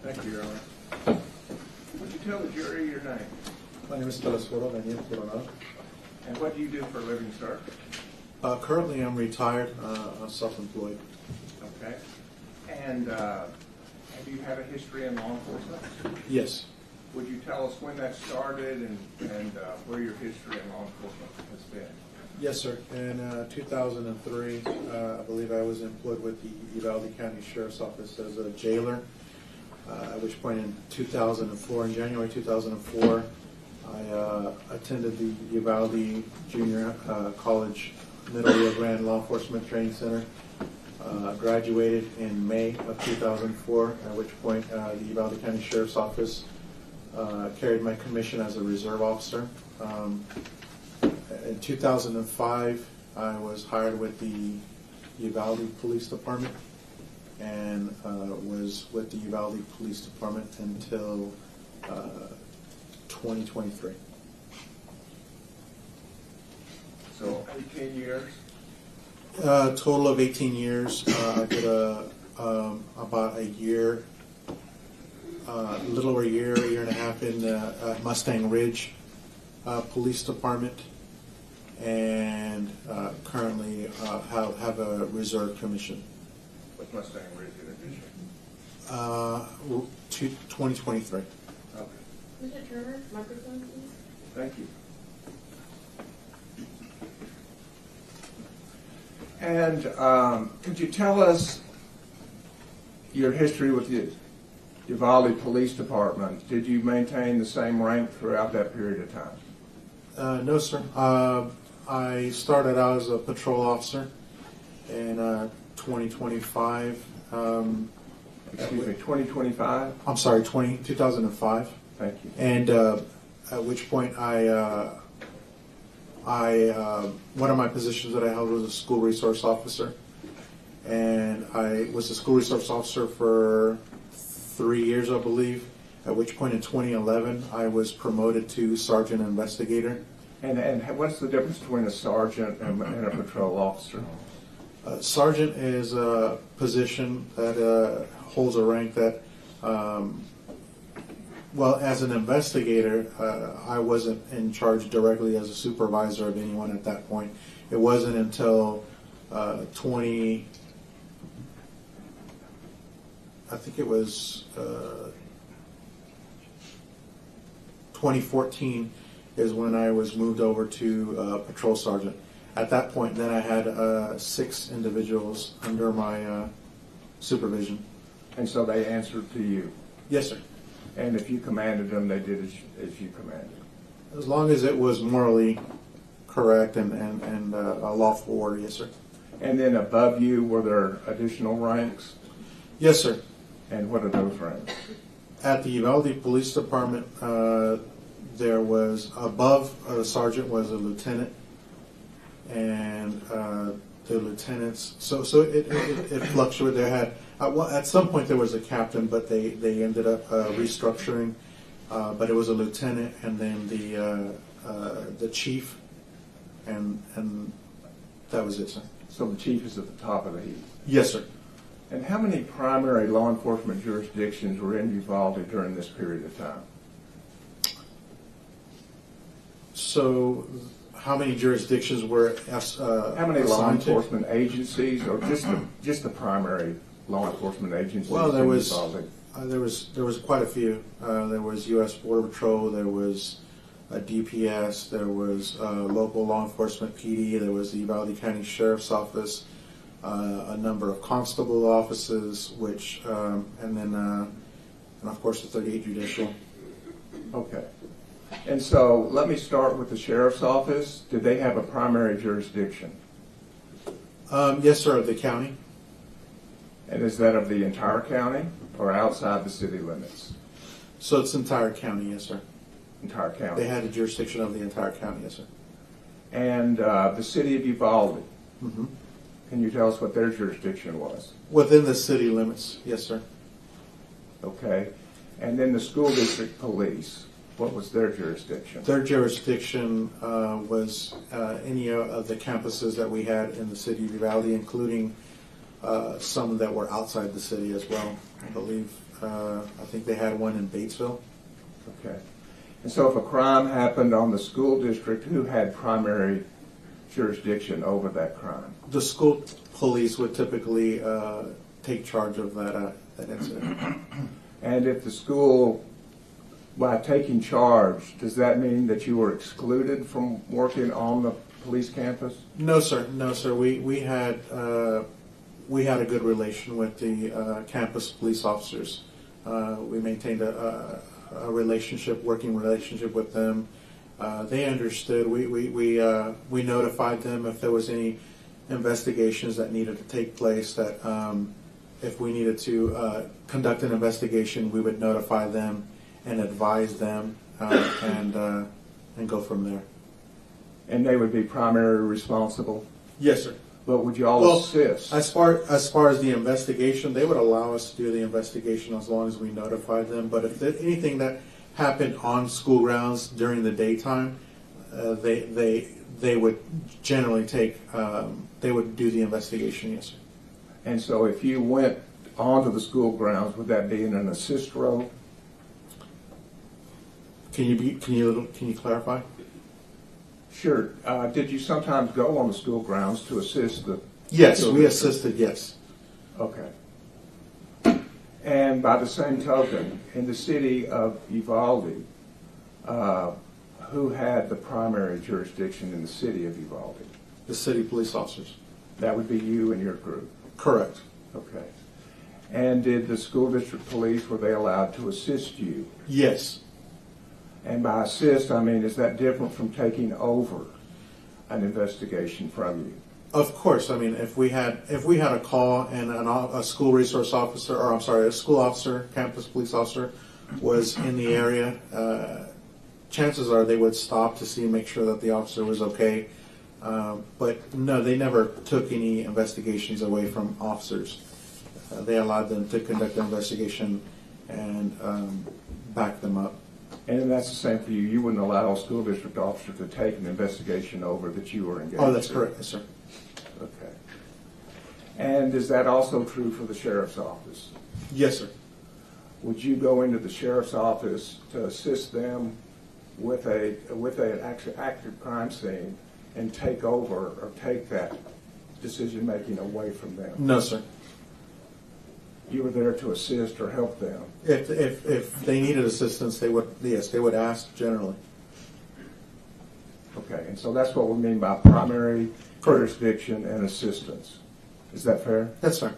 Thank you, Your Honor. Would you tell the jury your name? My name is Daniel Coronado. And what do you do for a living, sir? Currently, I'm retired. I'm self-employed. Okay. And have you had a history in law enforcement? Yes. Would you tell us when that started and where your history in law enforcement has been? Yes, sir. In 2003, I believe I was employed with the Uvalde County Sheriff's Office as a jailer, at which point in 2004, in January 2004, I attended the Uvalde Junior College Middle Rio Grande Law Enforcement Training Center. Graduated in May of 2004, at which point the Uvalde County Sheriff's Office carried my commission as a reserve officer. In 2005, I was hired with the Uvalde Police Department and was with the Uvalde Police Department until 2023. So 18 years? Total of 18 years. I did about a year, a little over a year and a half in the Mustang Ridge Police Department, and currently have a reserve commission. With Mustang Ridge in addition? 2023. Okay. Mr. Turner, microphone, please. Thank you. And could you tell us your history with the Uvalde Police Department? Did you maintain the same rank throughout that period of time? No, sir. I started out as a patrol officer in 2025. Excuse me, 2025? I'm sorry, 2005. Thank you. And at which point one of my positions that I held was a school resource officer, and I was a school resource officer for 3 years, I believe. At which point in 2011, I was promoted to sergeant investigator. And what's the difference between a sergeant and a patrol officer? Sergeant is a position that holds a rank that, well, as an investigator, I wasn't in charge directly as a supervisor of anyone at that point. It wasn't until 2014 is when I was moved over to patrol sergeant. At that point, then I had 6 individuals under my supervision. And so they answered to you? Yes, sir. And if you commanded them, they did as you commanded? As long as it was morally correct and a lawful order, yes, sir. And then above you, were there additional ranks? Yes, sir. And what are those ranks? At the Uvalde Police Department, there was above a sergeant was a lieutenant, and the lieutenants. So it fluctuated. There had at some point there was a captain, but they ended up restructuring. But it was a lieutenant, and then the chief, and that was it, sir. So the chief is at the top of the heap? Yes, sir. And how many primary law enforcement jurisdictions were in Uvalde during this period of time? So, how many jurisdictions were how many law enforcement agencies, or just the primary law enforcement agencies? Well, there was Uvalde? there was quite a few. There was U.S. Border Patrol. There was DPS. There was local law enforcement PD. There was the Uvalde County Sheriff's Office. A number of constable offices, which and then and of course the 38 Judicial. Okay. And so let me start with the Sheriff's Office. Did they have a primary jurisdiction? Yes, sir, of the county. And is that of the entire county or outside the city limits? So it's entire county, yes, sir. Entire county. They had a jurisdiction of the entire county, yes, sir. And the city of Uvalde. Mm-hmm. Can you tell us what their jurisdiction was? Within the city limits, yes, sir. Okay. And then the school district police, what was their jurisdiction? Their jurisdiction was any of the campuses that we had in the city of Uvalde, including some that were outside the city as well. I believe I think they had one in Batesville. Okay. And so if a crime happened on the school district, who had primary jurisdiction over that crime? The school police would typically take charge of that incident. And if the school, by taking charge, does that mean that you were excluded from working on the police campus? No, sir. No, sir. We had a good relation with the campus police officers. We maintained a working relationship with them. They understood. We notified them if there was any investigations that needed to take place. That if we needed to conduct an investigation, we would notify them and advise them, and go from there. And they would be primarily responsible? Yes, sir. But would you all assist? As far as the investigation, they would allow us to do the investigation as long as we notified them. But if there's anything that happened on school grounds during the daytime, they would generally they would do the investigation. Yes, sir. And so if you went onto the school grounds, would that be in an assist role? Can you clarify? Sure. Did you sometimes go on the school grounds to assist the Yes, children? we assisted. Yes. Okay. And by the same token, in the city of Uvalde, who had the primary jurisdiction in the city of Uvalde? The city police officers. That would be you and your group. Correct. Okay. And did the school district police, were they allowed to assist you? Yes. And by assist, I mean, is that different from taking over an investigation from you? Of course. I mean, if we had a call and a school resource officer, or I'm sorry, a school officer, campus police officer, was in the area, chances are they would stop to see and make sure that the officer was okay. But no, they never took any investigations away from officers. They allowed them to conduct the investigation and back them up. And that's the same for you. You wouldn't allow a school district officer to take an investigation over that you were engaged in? Oh, that's correct, yes, sir. Okay. And is that also true for the sheriff's office? Yes, sir. Would you go into the sheriff's office to assist them with an active crime scene and take over or take that decision-making away from them? No, sir. You were there to assist or help them? If they needed assistance, they would ask generally. Okay, and so that's what we mean by primary jurisdiction and assistance. Is that fair? Yes, sir.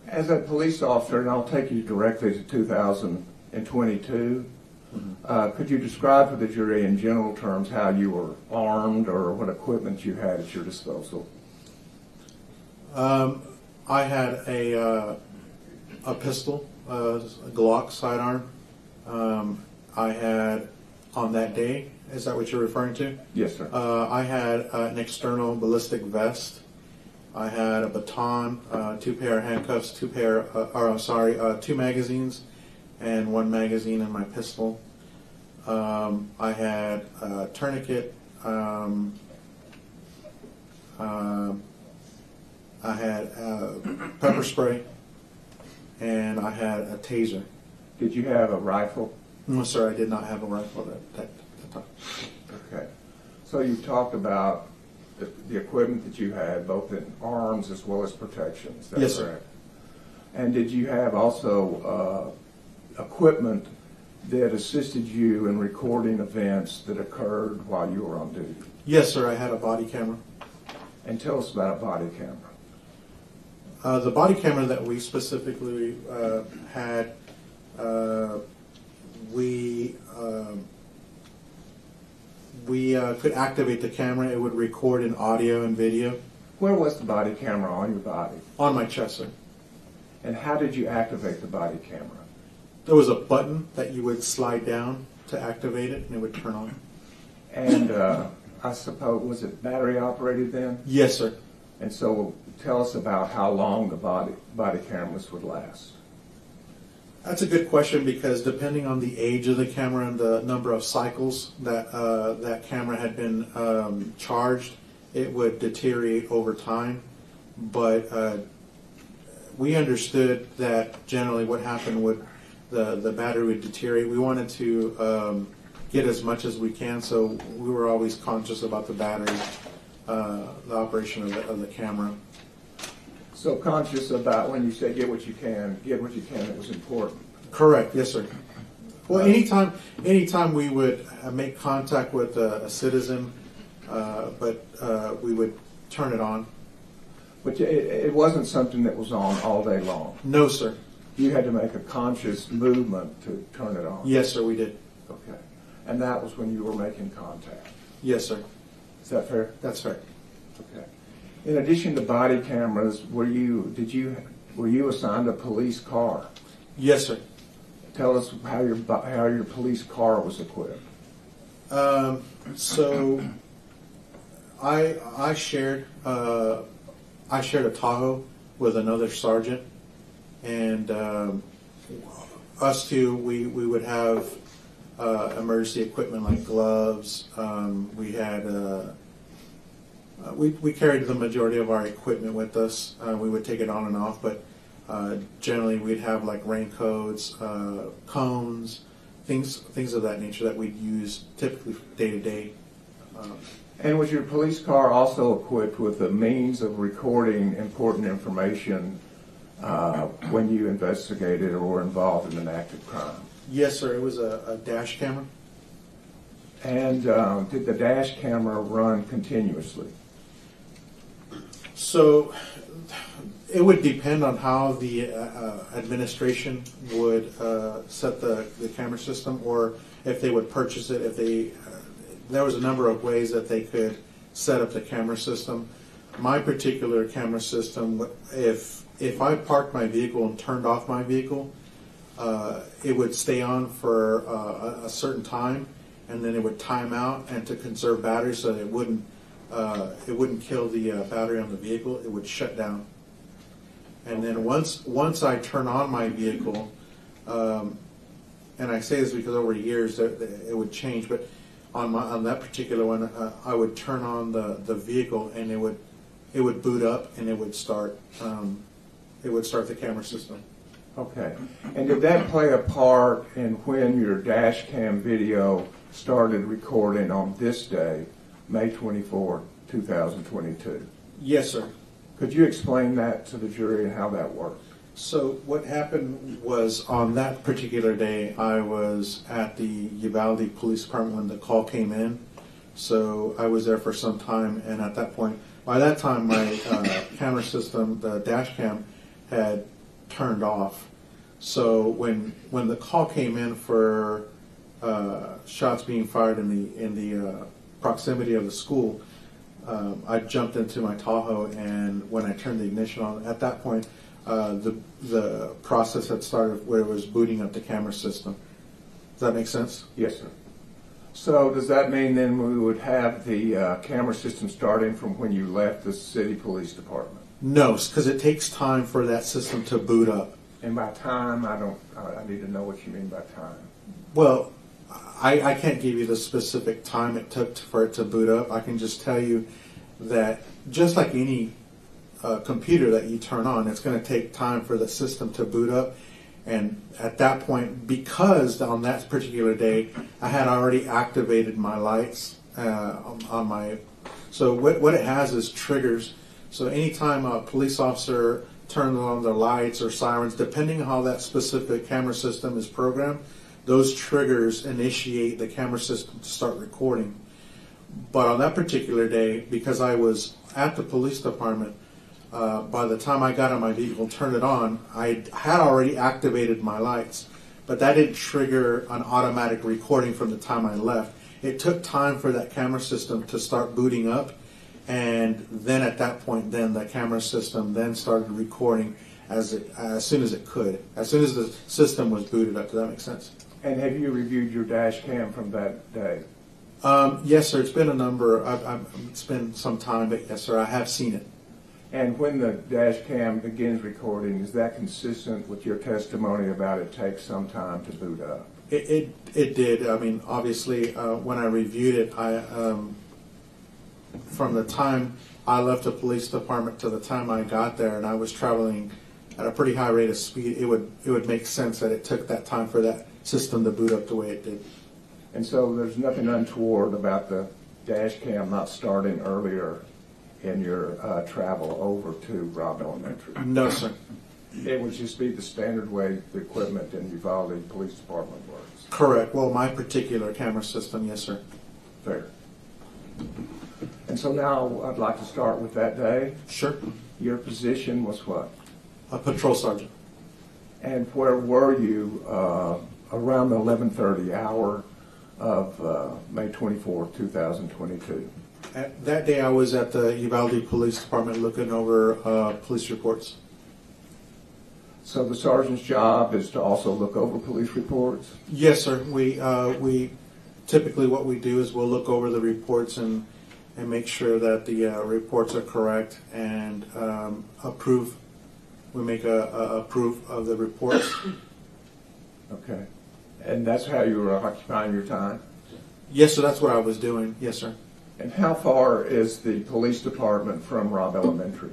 As a police officer, and I'll take you directly to 2022, could you describe for the jury in general terms how you were armed or what equipment you had at your disposal? I had a pistol, a Glock sidearm. I had, on that day, is that what you're referring to? Yes, sir. I had an external ballistic vest. I had a baton, 2 pair of handcuffs, 2 magazines, and 1 magazine in my pistol. I had a tourniquet. I had pepper spray, and I had a taser. Did you have a rifle? No, sir, I did not have a rifle at that time. Okay. So you talked about the equipment that you had, both in arms as well as protection. Is that Yes, correct? sir. And did you have also equipment that assisted you in recording events that occurred while you were on duty? Yes, sir, I had a body camera. And tell us about a body camera. The body camera that we specifically had, we could activate the camera. It would record in audio and video. Where was the body camera on your body? On my chest, sir. And how did you activate the body camera? There was a button that you would slide down to activate it, and it would turn on. And I suppose, was it battery operated then? Yes, sir. And so tell us about how long the body cameras would last. That's a good question, because depending on the age of the camera and the number of cycles that that camera had been charged, it would deteriorate over time. But we understood that generally what happened would the battery would deteriorate. We wanted to get as much as we can, so we were always conscious about the battery, the operation of the camera. So conscious about when you say get what you can, it was important. Correct. Yes, sir. Well, anytime we would make contact with a citizen, but we would turn it on. But it wasn't something that was on all day long. No, sir. You had to make a conscious movement to turn it on. Yes, sir, we did. Okay. And that was when you were making contact. Yes, sir. Is that fair? That's fair. Okay. In addition to body cameras, were you assigned a police car? Yes, sir. Tell us how your police car was equipped. So I shared a Tahoe with another sergeant, and us two, we would have emergency equipment like gloves. We had we carried the majority of our equipment with us. We would take it on and off, but generally we'd have like raincoats, cones, things of that nature that we'd use typically day to day. And was your police car also equipped with the means of recording important information when you investigated or were involved in an act of crime? Yes, sir. It was a dash camera. And did the dash camera run continuously? So it would depend on how the administration would set the camera system, or if they would purchase it. If they, there was a number of ways that they could set up the camera system. My particular camera system, if I parked my vehicle and turned off my vehicle, it would stay on for a certain time, and then it would time out, and to conserve battery so that it wouldn't kill the battery on the vehicle, it would shut down. And then once I turn on my vehicle, and I say this because over years it would change, but on that particular one, I would turn on the vehicle, and it would boot up, and it would start the camera system. Okay. And did that play a part in when your dash cam video started recording on this day, May 24, 2022? Yes, sir. Could you explain that to the jury and how that worked? So what happened was, on that particular day, I was at the Uvalde Police Department when the call came in. So I was there for some time, and at that point, by that time, my camera system, the dash cam, had turned off. So when the call came in for shots being fired in the proximity of the school, I jumped into my Tahoe, and when I turned the ignition on, at that point, the process had started where it was booting up the camera system. Does that make sense? Yes, sir. So does that mean then we would have the camera system starting from when you left the city police department? No, because it takes time for that system to boot up. And by time, I need to know what you mean by time. Well, I can't give you the specific time it took for it to boot up. I can just tell you that just like any computer that you turn on, it's going to take time for the system to boot up. And at that point, because on that particular day, I had already activated my lights on my... So what it has is triggers. So anytime a police officer turns on their lights or sirens, depending on how that specific camera system is programmed, those triggers initiate the camera system to start recording. But on that particular day, because I was at the police department, by the time I got on my vehicle and turned it on, I had already activated my lights. But that didn't trigger an automatic recording from the time I left. It took time for that camera system to start booting up. And then at that point, then the camera system then started recording as soon as it could, as soon as the system was booted up. Does that make sense? And have you reviewed your dash cam from that day? Yes, sir. It's been it's been some time, but yes, sir, I have seen it. And when the dash cam begins recording, is that consistent with your testimony about it takes some time to boot up? It did. I mean, obviously, when I reviewed it, from the time I left the police department to the time I got there, and I was traveling at a pretty high rate of speed, it would make sense that it took that time for that system to boot up the way it did. And so there's nothing untoward about the dash cam not starting earlier in your travel over to Robb Elementary? No, sir. It would just be the standard way the equipment in Uvalde Police Department works. Correct. Well, my particular camera system, yes, sir. Fair. And so now I'd like to start with that day. Sure. Your position was what? A patrol sergeant. And where were you around the 11:30 hour of May 24th, 2022? That day I was at the Uvalde Police Department looking over police reports. So the sergeant's job is to also look over police reports? Yes, sir. We typically what we do is we'll look over the reports and make sure that the reports are correct and approve. We make a proof of the reports. Okay. And that's how you were occupying your time? Yes, sir. That's what I was doing. Yes, sir. And how far is the police department from Robb Elementary?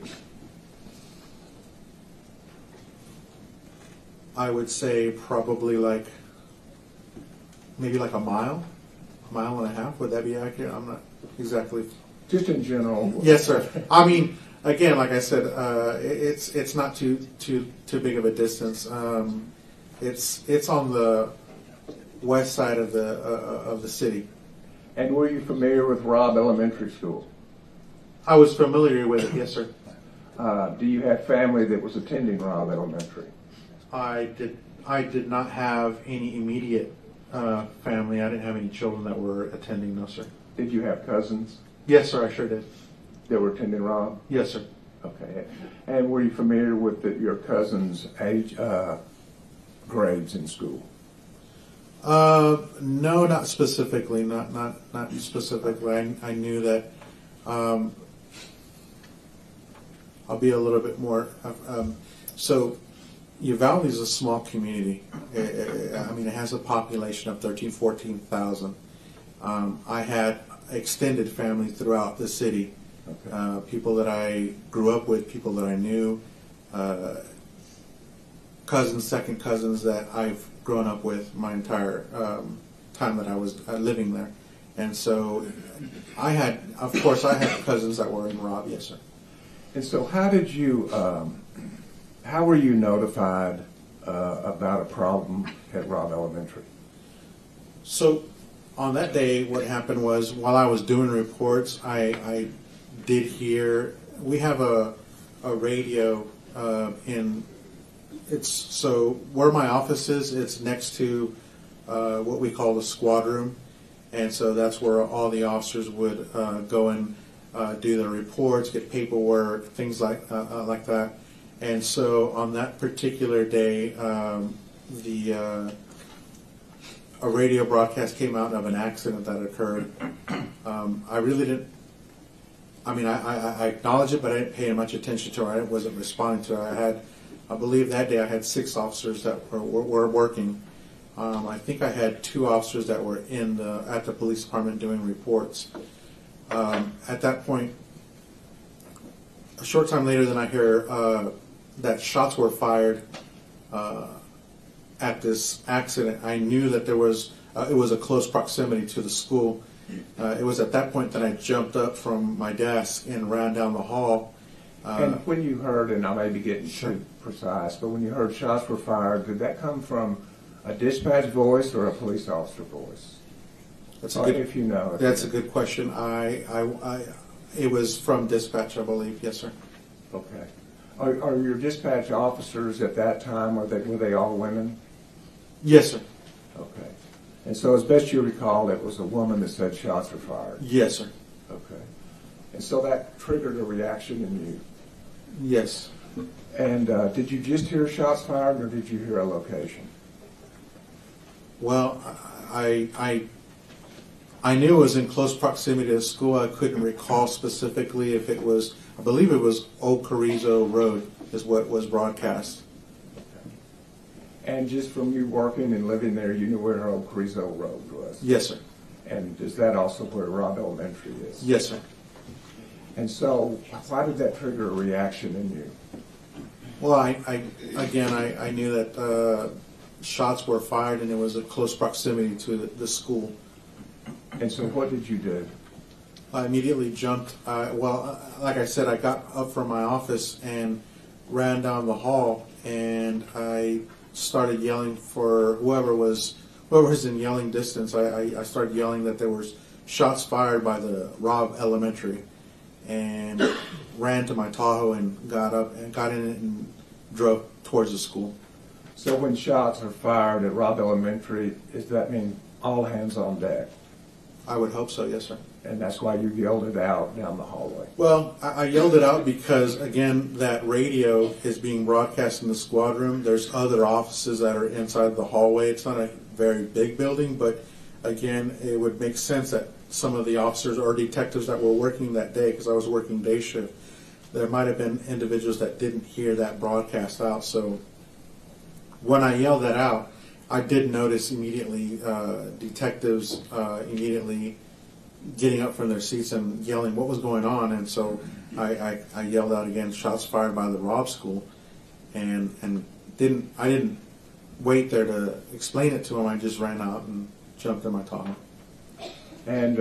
I would say probably maybe like a mile and a half. Would that be accurate? I'm not exactly. Just in general? Yes, sir. I mean, again, like I said, it's not too big of a distance. It's on the west side of the city. And were you familiar with Robb Elementary School? I was familiar with it. Yes, sir. Do you have family that was attending Robb Elementary? I did not have any immediate family. I didn't have any children that were attending. No, sir. Did you have cousins Yes, sir. I sure did. that were attending Robb? Yes, sir. Okay. And were you familiar with your cousins' age grades in school? No, not specifically. Not specifically. I knew that. I'll be a little bit more. So, Uvalde is a small community. I mean, it has a population of 14,000. I had extended family throughout the city. Okay. People that I grew up with, people that I knew, cousins, second cousins that I've grown up with my entire time that I was living there. And so I had cousins that were in Robb, yes, sir. And so how did you, how were you notified about a problem at Robb Elementary? So on that day, what happened was while I was doing reports, I did hear, we have a radio so where my office is, it's next to what we call the squad room. And so that's where all the officers would go and do their reports, get paperwork, things like that. And so on that particular day, a radio broadcast came out of an accident that occurred. I really didn't. I mean, I acknowledge it, but I didn't pay much attention to it. I wasn't responding to it. I believe that day I had 6 officers that were working. I think I had 2 officers that were at the police department doing reports. At that point, a short time later, then I hear that shots were fired at this accident. I knew that it was a close proximity to the school. It was at that point that I jumped up from my desk and ran down the hall. And when you heard, and I may be getting too precise, but when you heard shots were fired, did that come from a dispatch voice or a police officer voice? That's a good, if you know. That's a good question. It was from dispatch, I believe. Yes, sir. Okay. Are your dispatch officers at that time, were they all women? Yes, sir. Okay. And so as best you recall, it was a woman that said shots were fired? Yes, sir. Okay. And so that triggered a reaction in you? Yes. And did you just hear shots fired, or did you hear a location? Well, I knew it was in close proximity to the school. I couldn't recall specifically if it was, I believe it was Old Carrizo Road is what was broadcast. Okay. And just from you working and living there, you knew where Old Carrizo Road was? Yes, sir. And is that also where Robb Elementary is? Yes, sir. And so, why did that trigger a reaction in you? Well, I knew that shots were fired, and it was a close proximity to the school. And so, what did you do? I immediately jumped. Like I said, I got up from my office and ran down the hall, and I started yelling for whoever was in yelling distance. I started yelling that there was shots fired by the Robb Elementary, and ran to my Tahoe and got in it and drove towards the school. So when shots are fired at Robb Elementary, does that mean all hands on deck? I would hope so, yes, sir. And that's why you yelled it out down the hallway? Well, I yelled it out because, again, that radio is being broadcast in the squad room. There's other offices that are inside the hallway. It's not a very big building, but, again, it would make sense that some of the officers or detectives that were working that day, because I was working day shift, there might have been individuals that didn't hear that broadcast out. So when I yelled that out, I did notice immediately detectives immediately getting up from their seats and yelling what was going on, and so I yelled out again, shots fired by the Robb School, and I didn't wait there to explain it to him. I just ran out and jumped in my Tahoe. And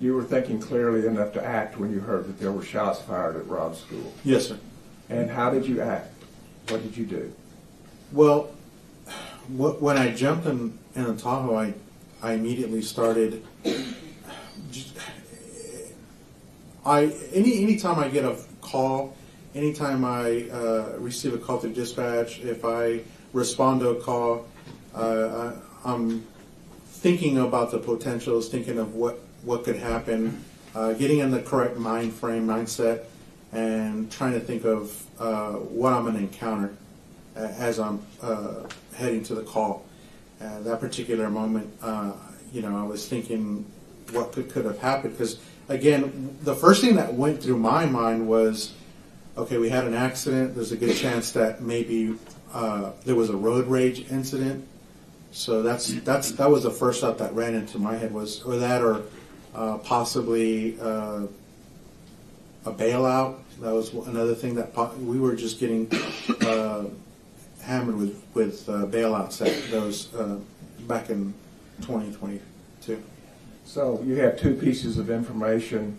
you were thinking clearly enough to act when you heard that there were shots fired at Robb School? Yes, sir. And how did you act? What did you do? Well, when I jumped in the Tahoe, I immediately started. Anytime I get a call, anytime I receive a call through dispatch, if I respond to a call, I'm thinking about the potentials, thinking of what could happen, getting in the correct mindset, and trying to think of what I'm going to encounter as I'm heading to the call. That particular moment, I was thinking what could have happened, because again, the first thing that went through my mind was, okay, we had an accident. There's a good chance that maybe there was a road rage incident. So that was the first thought that ran into my head, was or possibly a bailout. That was another thing that we were just getting hammered with bailouts that was back in 2022. So you have two pieces of information.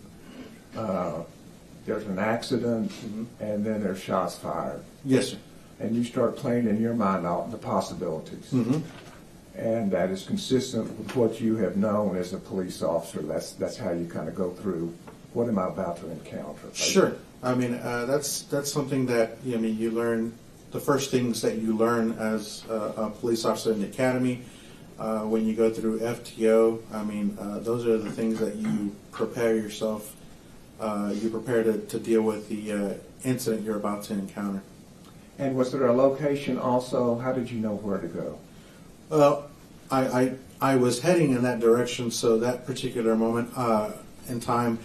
There's an accident, and then there's shots fired. Yes, sir. And you start playing in your mind out the possibilities. Mm-hmm. And that is consistent with what you have known as a police officer. That's how you kind of go through, what am I about to encounter? Sure. I mean, that's something that you learn. The first things that you learn as a police officer in the academy, when you go through FTO, I mean, those are the things that you prepare yourself. You prepare to deal with the incident you're about to encounter. And was there a location also? How did you know where to go? Well, I was heading in that direction, so that particular moment in time,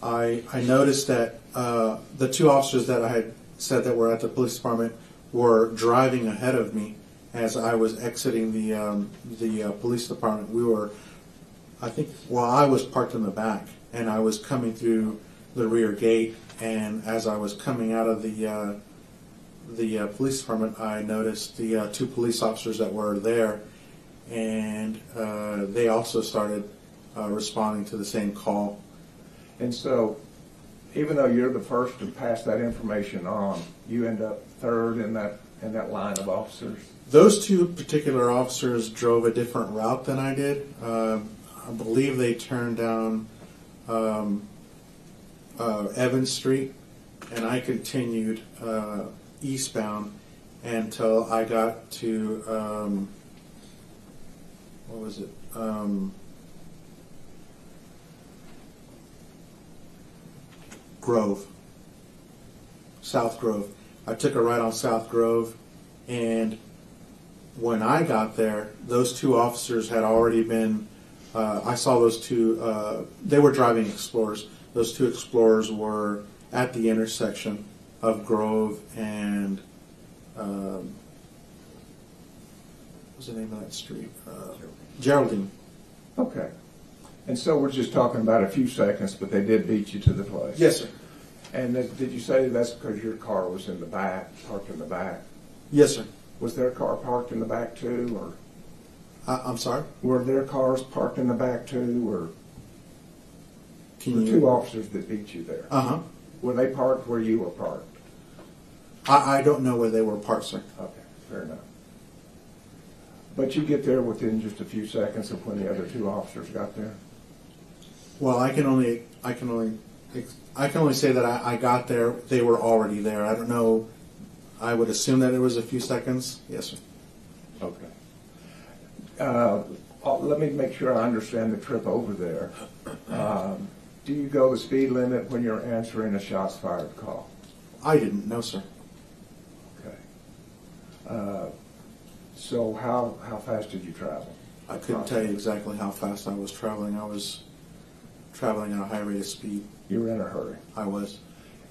I noticed that the two officers that I had said that were at the police department were driving ahead of me as I was exiting the police department. I was parked in the back, and I was coming through the rear gate, and as I was coming out of the police department, I noticed the two police officers that were there, and they also started responding to the same call. And so, even though you're the first to pass that information on, you end up third in that line of officers? Those two particular officers drove a different route than I did. I believe they turned down Evans Street, and I continued eastbound until I got to Grove, South Grove. I took a ride on South Grove, and when I got there, those two officers had already been, I saw those two, they were driving Explorers. Those two Explorers were at the intersection of Grove and, what was the name of that street? Geraldine. Okay. And so we're just talking about a few seconds, but they did beat you to the place. Yes, sir. And did you say that's because your car was in the back, parked in the back? Yes, sir. Was their car parked in the back too, or I'm sorry? were their cars parked in the back too, or Can the you? two officers that beat you there? Uh-huh. Were they parked where you were parked? I don't know where they were parked, sir. Okay, fair enough. But you get there within just a few seconds of when the other two officers got there? Well, I can only say that I got there. They were already there. I don't know. I would assume that it was a few seconds. Yes, sir. Okay. Let me make sure I understand the trip over there. Do you go the speed limit when you're answering a shots fired call? I didn't know, sir. Okay. So how fast did you travel? I couldn't tell you exactly how fast I was traveling. I was traveling at a high rate of speed. You were in a hurry. I was.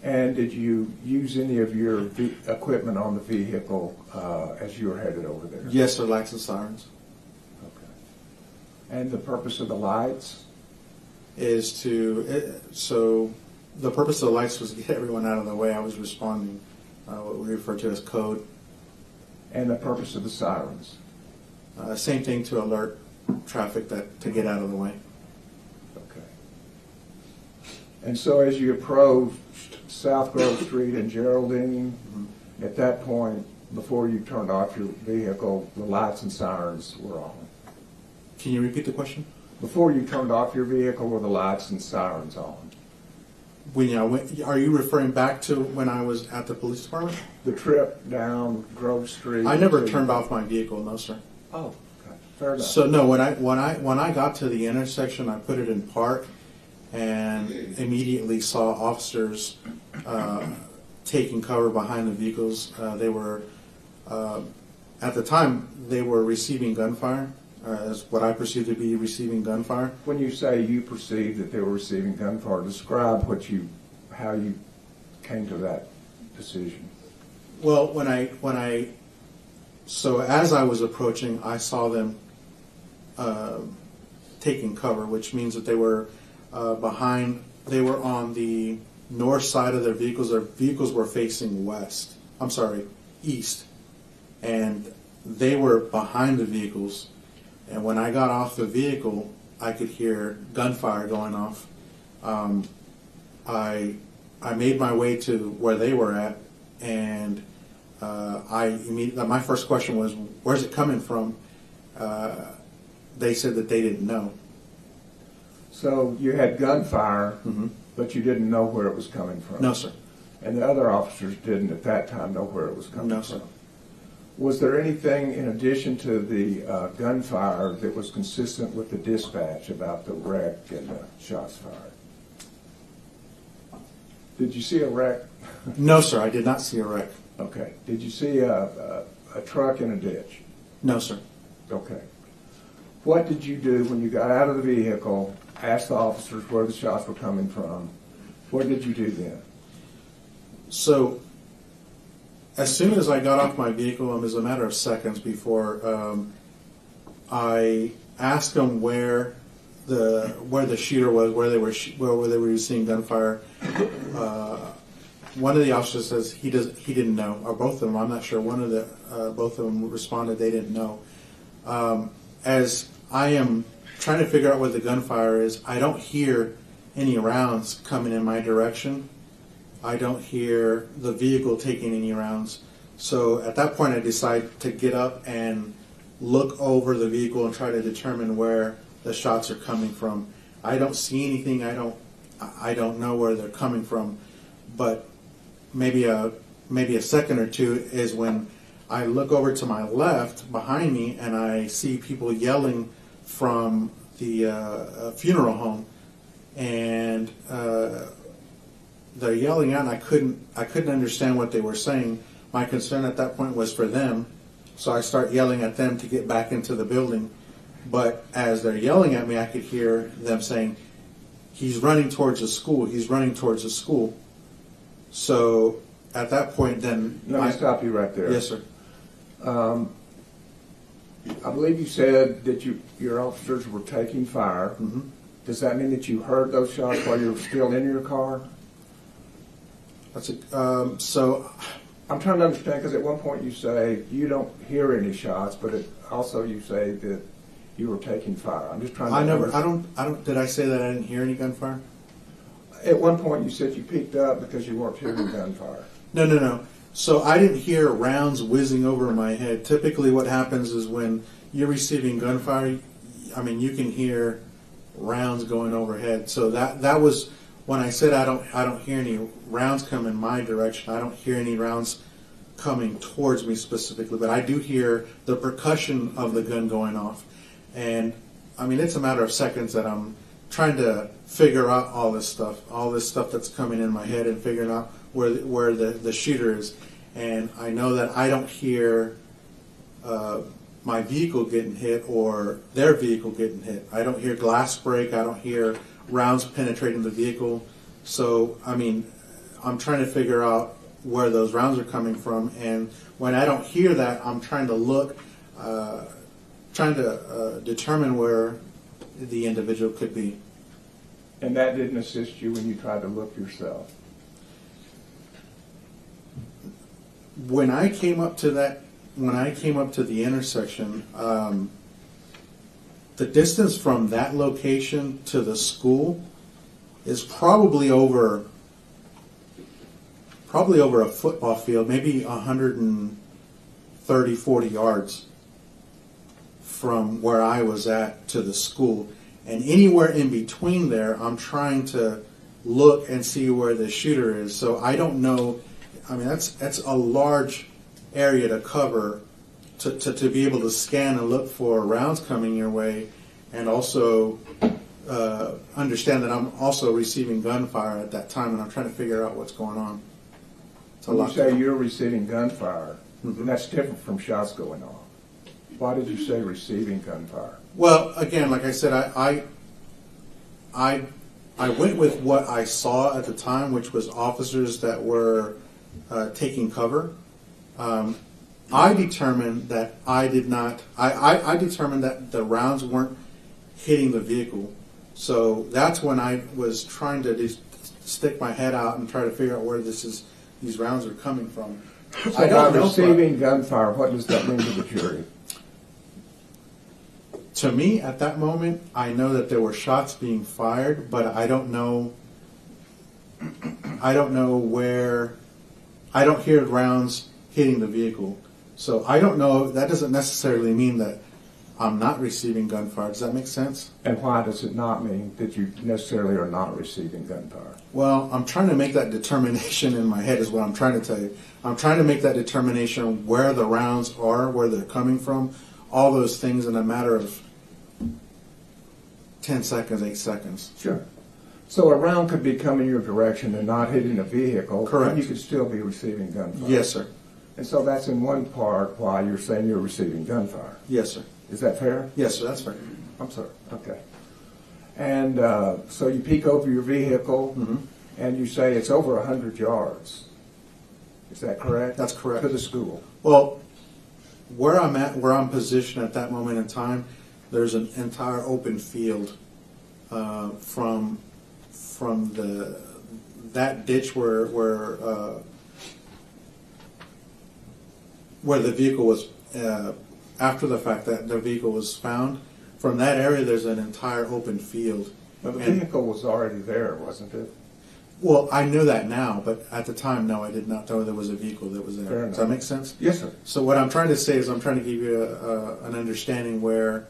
And did you use any of your equipment on the vehicle as you were headed over there? Yes, sir. Lights and sirens. Okay. And the purpose of the lights? Is to so the purpose of the lights was to get everyone out of the way. I was responding, what we refer to as code. And the purpose of the sirens? Same thing, to alert traffic to get out of the way. Okay. And so as you approached South Grove Street and Geraldine, at that point, before you turned off your vehicle, the lights and sirens were on. Can you repeat the question? Before you turned off your vehicle, were the lights and sirens on? Are you referring back to when I was at the police department? The trip down Grove Street? I never turned off my vehicle, no, sir. Oh, okay. Fair enough. So no, when I got to the intersection, I put it in park, and immediately saw officers taking cover behind the vehicles. They were, at the time, they were receiving gunfire, as what I perceived to be receiving gunfire. When you say you perceived that they were receiving gunfire, describe how you came to that decision. Well, so as I was approaching, I saw them taking cover, which means that they were they were on the north side of their vehicles. Their vehicles were facing east. And they were behind the vehicles. And when I got off the vehicle, I could hear gunfire going off. I made my way to where they were at, and my first question was, "Where's it coming from?" They said that they didn't know. So you had gunfire, but you didn't know where it was coming from? No, sir. And the other officers didn't at that time know where it was coming from? No, sir. Was there anything in addition to the gunfire that was consistent with the dispatch about the wreck and the shots fired? Did you see a wreck? No, sir, I did not see a wreck. Okay. Did you see a truck in a ditch? No, sir. Okay. What did you do when you got out of the vehicle, asked the officers where the shots were coming from? What did you do then? So, as soon as I got off my vehicle, it was a matter of seconds before I asked them where the shooter was, where they were receiving gunfire. One of the officers says he didn't know, or both of them. I'm not sure. Both of them responded they didn't know. As I am trying to figure out what the gunfire is, I don't hear any rounds coming in my direction. I don't hear the vehicle taking any rounds. So at that point, I decide to get up and look over the vehicle and try to determine where the shots are coming from. I don't see anything. I don't know where they're coming from. But maybe a second or two is when I look over to my left behind me and I see people yelling from the funeral home, and they're yelling out, and I couldn't understand what they were saying. My concern at that point was for them, so I start yelling at them to get back into the building. But as they're yelling at me, I could hear them saying, "He's running towards the school. He's running towards the school." So at that point, then Let me stop you right there. Yes, sir. I believe you said that your officers were taking fire. Mm-hmm. Does that mean that you heard those shots while you were still in your car? So I'm trying to understand, because at one point you say you don't hear any shots, but also you say that you were taking fire. I'm just trying to... I don't, did I say that I didn't hear any gunfire? At one point you said you peeked up because you weren't hearing gunfire. No. So I didn't hear rounds whizzing over my head. Typically what happens is when you're receiving gunfire, I mean, you can hear rounds going overhead. So that was when I said I don't hear any rounds come in my direction. I don't hear any rounds coming towards me specifically, but I do hear the percussion of the gun going off. And I mean, it's a matter of seconds that I'm trying to figure out all this stuff that's coming in my head, and figuring out where the shooter is. And I know that I don't hear my vehicle getting hit or their vehicle getting hit. I don't hear glass break. I don't hear rounds penetrating the vehicle. So, I mean, I'm trying to figure out where those rounds are coming from. And when I don't hear that, I'm trying to look, determine where the individual could be. And that didn't assist you when you tried to look yourself? When I came up to the intersection, the distance from that location to the school is probably over a football field, maybe 130, 40 yards from where I was at to the school. And anywhere in between there, I'm trying to look and see where the shooter is. So I don't know. I mean, that's a large area to cover to be able to scan and look for rounds coming your way, and also understand that I'm also receiving gunfire at that time, and I'm trying to figure out what's going on. When you say you're receiving gunfire, mm-hmm. That's different from shots going off. Why did you say receiving gunfire? Well, again, like I said, I went with what I saw at the time, which was officers that were taking cover. I determined that I determined that the rounds weren't hitting the vehicle. So that's when I was trying to stick my head out and try to figure out where these rounds are coming from. So by receiving gunfire, what does that mean to the jury? To me, at that moment, I know that there were shots being fired, but I don't know where. I don't hear rounds hitting the vehicle. So I don't know. That doesn't necessarily mean that I'm not receiving gunfire. Does that make sense? And why does it not mean that you necessarily are not receiving gunfire? Well, I'm trying to make that determination in my head is what I'm trying to tell you. I'm trying to make that determination where the rounds are, where they're coming from, all those things in a matter of 10 seconds, 8 seconds. Sure. So a round could be coming your direction and not hitting a vehicle. Correct. And you could still be receiving gunfire. Yes, sir. And so that's in one part why you're saying you're receiving gunfire. Yes, sir. Is that fair? Yes, sir. That's fair. I'm sorry. Okay. And so you peek over your vehicle, mm-hmm. and you say it's over 100 yards. Is that correct? That's correct. To the school. Well, where I'm positioned at that moment in time, there's an entire open field from that ditch where the vehicle was after the fact that the vehicle was found. From that area, there's an entire open field. But the vehicle was already there, wasn't it? Well, I knew that now, but at the time, no, I did not know there was a vehicle that was there. Fair Does enough. that make sense? Yes, sir. So what I'm trying to say is I'm trying to give you an understanding where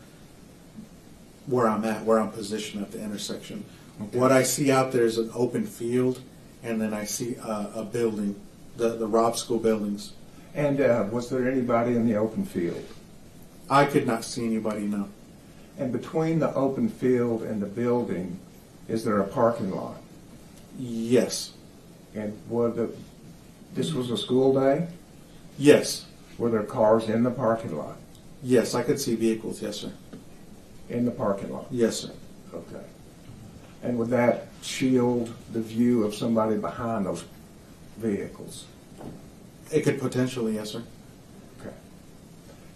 I'm at, where I'm positioned at the intersection. Okay. What I see out there is an open field, and then I see a building, the Robb School buildings. And was there anybody in the open field? I could not see anybody, no. And between the open field and the building, is there a parking lot? Yes. And this was a school day? Yes. Were there cars in the parking lot? Yes, I could see vehicles, yes, sir. In the parking lot? Yes, sir. Okay. And would that shield the view of somebody behind those vehicles? It could potentially, yes, sir. Okay.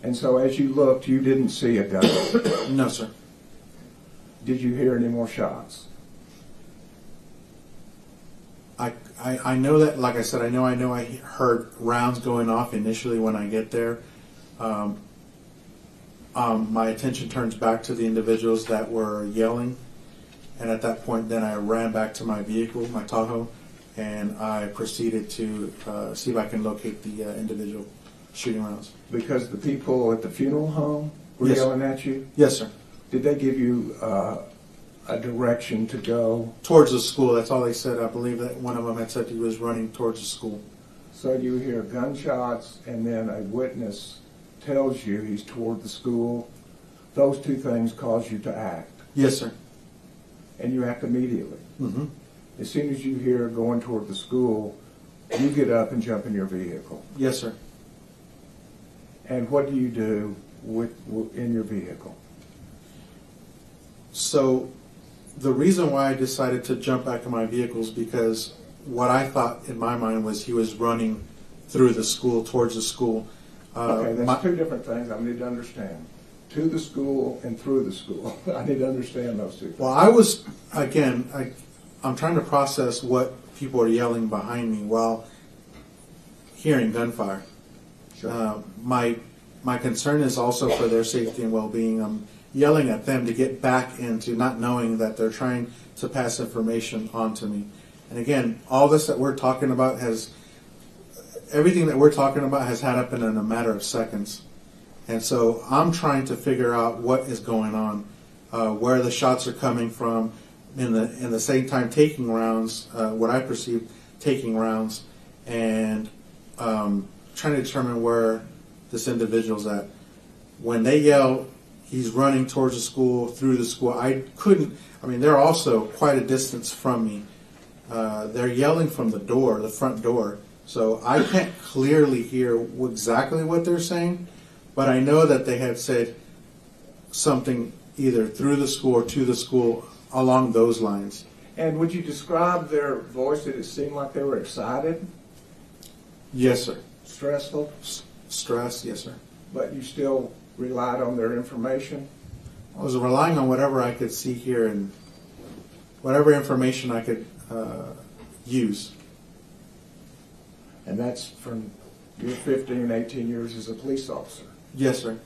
And so as you looked, you didn't see a gun? No, sir. Did you hear any more shots? I know that, like I said, I know I heard rounds going off initially when I get there. My attention turns back to the individuals that were yelling, and at that point then I ran back to my vehicle, my Tahoe, and I proceeded to see if I can locate the individual shooting rounds. Because the people at the funeral home were Yes. yelling at you? Yes, sir. Did they give you a direction to go? Towards the school, that's all they said. I believe that one of them had said he was running towards the school. So you hear gunshots, and then a witness tells you he's toward the school. Those two things cause you to act, Yes, sir. and you act immediately. Mm-hmm. As soon as you hear going toward the school, you get up and jump in your vehicle. Yes, sir. And what do you do in your vehicle? So the reason why I decided to jump back in my vehicle is because what I thought in my mind was he was running through the school, towards the school. Okay, that's two different things I need to understand. To the school and through the school. I need to understand those two things. Well, I was, again, I'm trying to process what people are yelling behind me while hearing gunfire. Sure. My concern is also for their safety and well-being. I'm yelling at them to get back into not knowing that they're trying to pass information on to me. And again, all this that we're talking about everything that we're talking about has happened in a matter of seconds. And so I'm trying to figure out what is going on, where the shots are coming from, in the same time taking rounds, what I perceive taking rounds, and trying to determine where this individual's at. When they yell, he's running towards the school, through the school, they're also quite a distance from me. They're yelling from the door, the front door, so I can't clearly hear exactly what they're saying, but I know that they had said something either through the school or to the school along those lines. And would you describe their voice? Did it seem like they were excited? Yes, sir. Stressful? Stress, yes, sir. But you still relied on their information? I was relying on whatever I could see here and whatever information I could use. And that's from your 15, 18 years as a police officer. Yes, sir.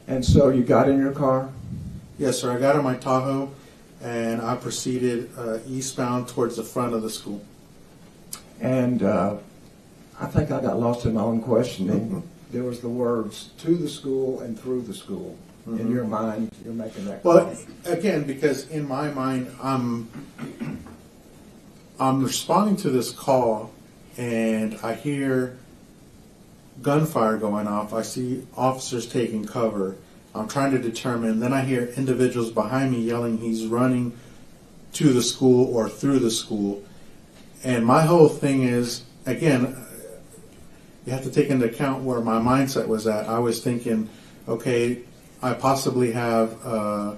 And so you got in your car? Yes, sir. I got in my Tahoe and I proceeded eastbound towards the front of the school. And I think I got lost in my own questioning. There was the words to the school and through the school. In your mind, you're making that call. Well, again, because in my mind, I'm responding to this call and I hear gunfire going off. I see officers taking cover. I'm trying to determine. Then I hear individuals behind me yelling, he's running to the school or through the school. And my whole thing is, again, you have to take into account where my mindset was at. I was thinking, okay, I possibly have an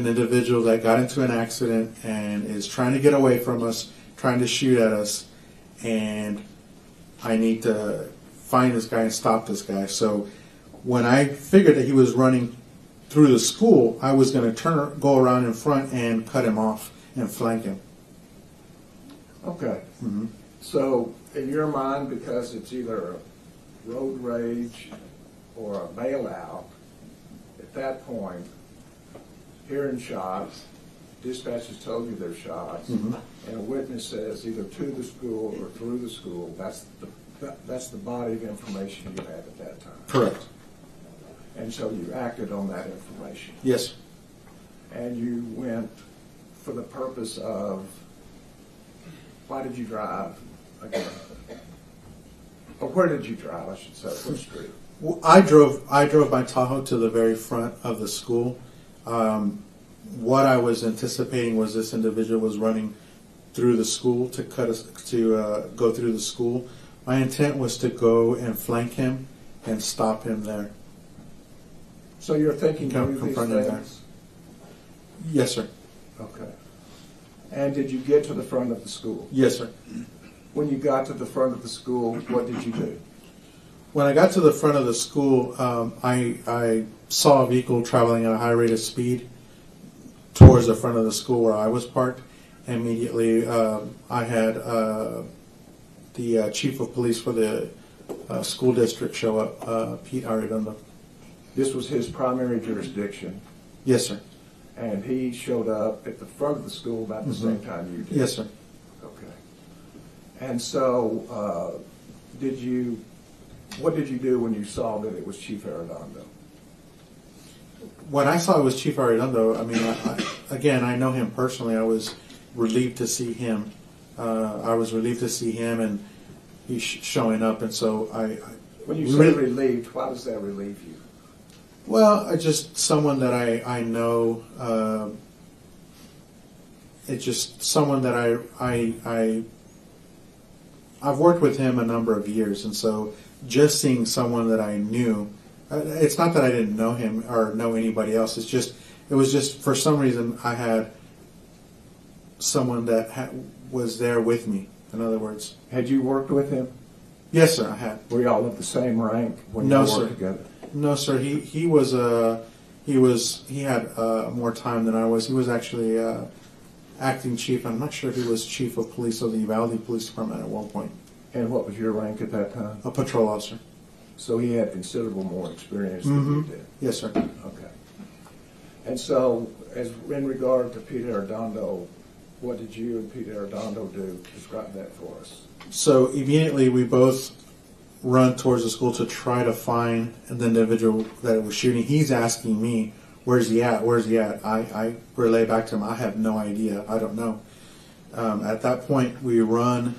individual that got into an accident and is trying to get away from us, trying to shoot at us, and I need to find this guy and stop this guy. So when I figured that he was running through the school, I was going to go around in front and cut him off and flank him. Okay. Mm-hmm. So in your mind, because it's either a road rage or a bailout, at that point, hearing shots, dispatch has told you there's shots, Mm-hmm. and a witness says either to the school or through the school, that's the body of information you had at that time. Correct. And so you acted on that information. Yes. And you went for the purpose of, why did you drive again? Or where did you drive, I should say, which street? Well, I drove my Tahoe to the very front of the school. What I was anticipating was this individual was running through the school to go through the school. My intent was to go and flank him and stop him there. So you're thinking through these Confronting there. things? Yes, sir. Okay. And did you get to the front of the school? Yes, sir. When you got to the front of the school, what did you do? When I got to the front of the school, I saw a vehicle traveling at a high rate of speed towards the front of the school where I was parked, immediately I had the chief of police for the school district show up, Pete Arredondo. This was his primary jurisdiction, Yes, sir. and he showed up at the front of the school about the same time you did? Yes, sir. Okay. And so, what did you do when you saw that it was Chief Arredondo? When I saw it was Chief Arredondo, I mean, again, I know him personally. I was relieved to see him. And he's showing up, and so When you say relieved, why does that relieve you? Well, just someone that I know. It's just someone that I've worked with him a number of years, and so just seeing someone that I knew. It's not that I didn't know him or know anybody else. It was just for some reason I had someone that was there with me. In other words, Had you worked with him? Yes, sir, I had. Were y'all of the same rank when No, you sir. worked together? No, sir. He had more time than I was. He was actually acting chief. I'm not sure if he was chief of police of the Uvalde Police Department at one point. And what was your rank at that time? A patrol officer. So he had considerable more experience than you did. Yes, sir. Okay. And so, as in regard to Pete Arredondo, what did you and Pete Arredondo do? Describe that for us. So immediately we both run towards the school to try to find the individual that was shooting. He's asking me, "Where's he at? Where's he at?" I relay back to him, "I have no idea. I don't know." At that point, we run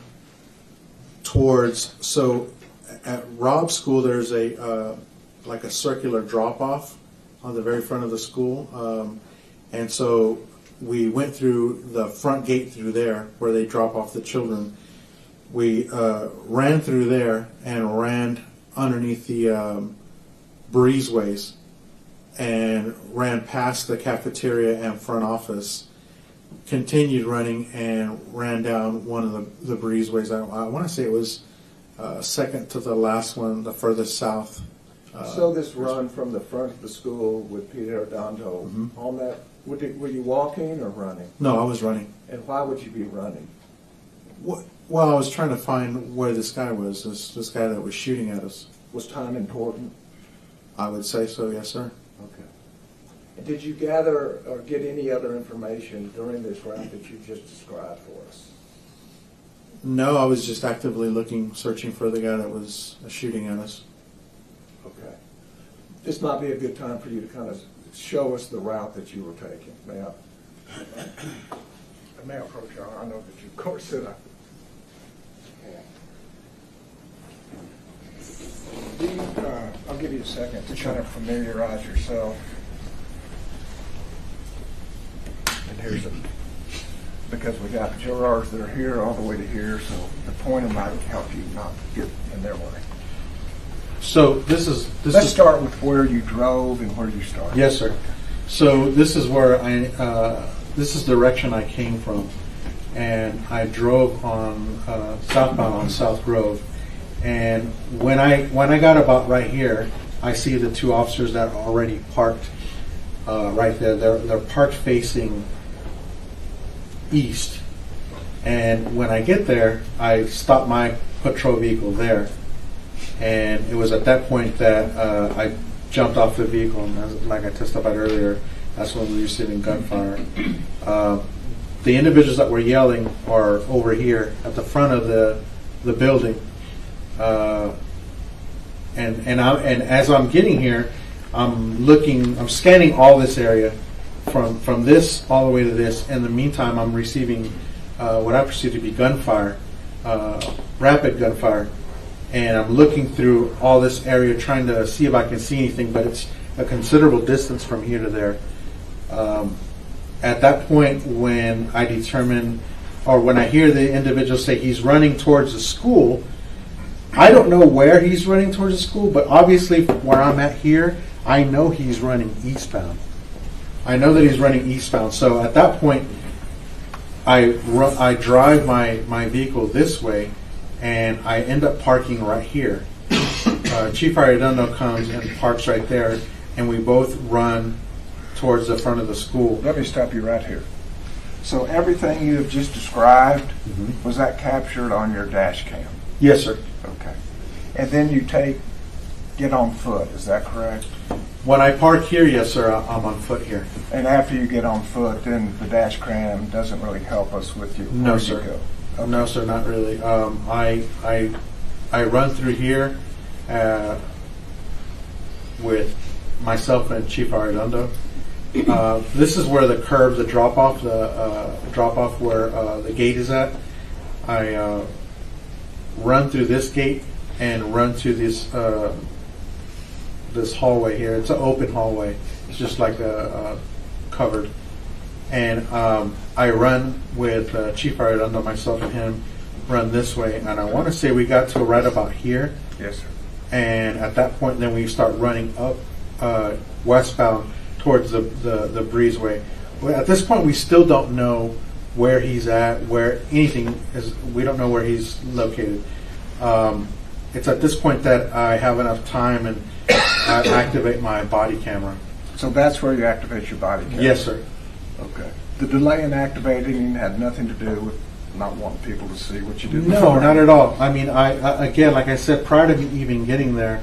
towards. So at Robb School, there's a like a circular drop off on the very front of the school, and so we went through the front gate through there where they drop off the children. We ran through there and ran underneath the breezeways and ran past the cafeteria and front office, continued running and ran down one of the breezeways. I want to say it was second to the last one, the furthest south. So this run from the front of the school with Pete Arredondo, on that, were you walking or running? No, I was running. And why would you be running? Well, I was trying to find where this guy was, this guy that was shooting at us. Was time important? I would say so, yes, sir. Okay. And did you gather or get any other information during this route that you just described for us? No, I was just actively searching for the guy that was shooting at us. Okay. This might be a good time for you to kind of show us the route that you were taking. May I approach you? I know that you, of course, said I. I'll give you a second to kind of familiarize yourself. And because we got jurors that are here all the way to here, so the pointer might help you not get in their way. So Let's start with where you drove and where you started. Yes, sir. So this is where this is the direction I came from, and I drove on southbound on South Grove. And when I got about right here, I see the two officers that are already parked right there. They're parked facing east. And when I get there, I stop my patrol vehicle there. And it was at that point that I jumped off the vehicle, and like I testified earlier, that's when we were receiving gunfire. The individuals that were yelling are over here at the front of the building. And as I'm getting here, I'm scanning all this area from this all the way to this. In the meantime, I'm receiving what I perceive to be gunfire, rapid gunfire, and I'm looking through all this area trying to see if I can see anything, but it's a considerable distance from here to there. At that point, when I determine, or when I hear the individual say he's running towards the school, I don't know where he's running towards the school, but obviously where I'm at here, I know he's running eastbound. I know that he's running eastbound. So at that point, I drive my vehicle this way, and I end up parking right here. Chief Arredondo comes and parks right there, and we both run towards the front of the school. Let me stop you right here. So everything you have just described, Mm-hmm. was that captured on your dash cam? Yes, sir. Okay. And then you get on foot, is that correct? When I park here, yes, sir, I'm on foot here. And after you get on foot, then the dash cam doesn't really help us with you. No, where sir. You go. No, sir, not really. I run through here with myself and Chief Arredondo. This is where the curve, the drop off where the gate is at. I run through this gate and run to this hallway here. It's an open hallway. It's just like a covered. And I run with Chief Arredondo, myself and him, run this way. And I want to say we got to right about here. Yes, sir. And at that point, then we start running up westbound towards the breezeway. Well, at this point, we still don't know where he's at, where anything is. We don't know where he's located. It's at this point that I have enough time and I activate my body camera. So that's where you activate your body camera? Yes, sir. Okay. The delay in activating had nothing to do with not wanting people to see what you did No, before? not at all. I mean, I again, like I said, prior to me even getting there,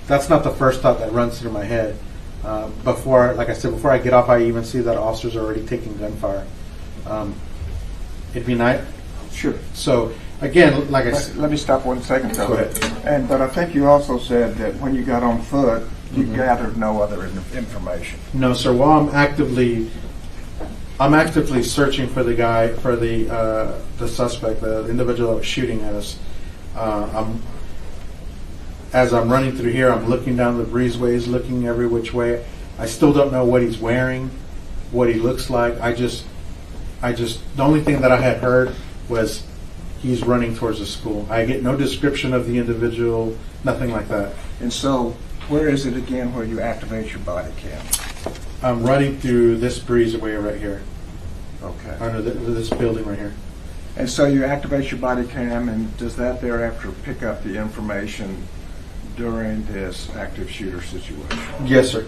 that's not the first thought that runs through my head. Before, like I said, before I get off, I even see that officers are already taking gunfire. It'd be nice. Sure. So again, like I said, Let me stop 1 second, though. Go ahead. But I think you also said that when you got on foot, you gathered no other information. no, sir. While I'm actively searching for the guy, for the suspect, the individual that was shooting at us. As I'm running through here, I'm looking down the breezeways, looking every which way. I still don't know what he's wearing, what he looks like. The only thing that I had heard was he's running towards the school. I get no description of the individual, nothing like that. And so, where is it again where you activate your body cam? I'm running through this breezeway right here, Okay. under this building right here. And so you activate your body cam, and does that thereafter pick up the information during this active shooter situation? Yes, sir.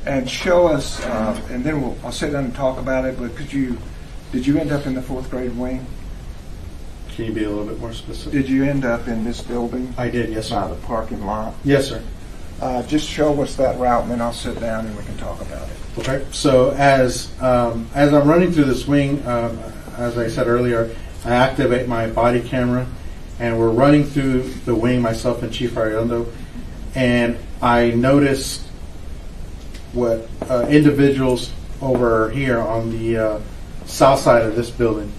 And show us, and then I'll sit down and talk about it, but did you end up in the 4th grade wing? Can you be a little bit more specific? Did you end up in this building? I did, yes, By sir. the parking lot? Yes, sir. Just show us that route, and then I'll sit down and we can talk about it. Okay. So as I'm running through this wing, as I said earlier, I activate my body camera, and we're running through the wing, myself and Chief Arredondo, and I noticed what individuals over here on the south side of this building.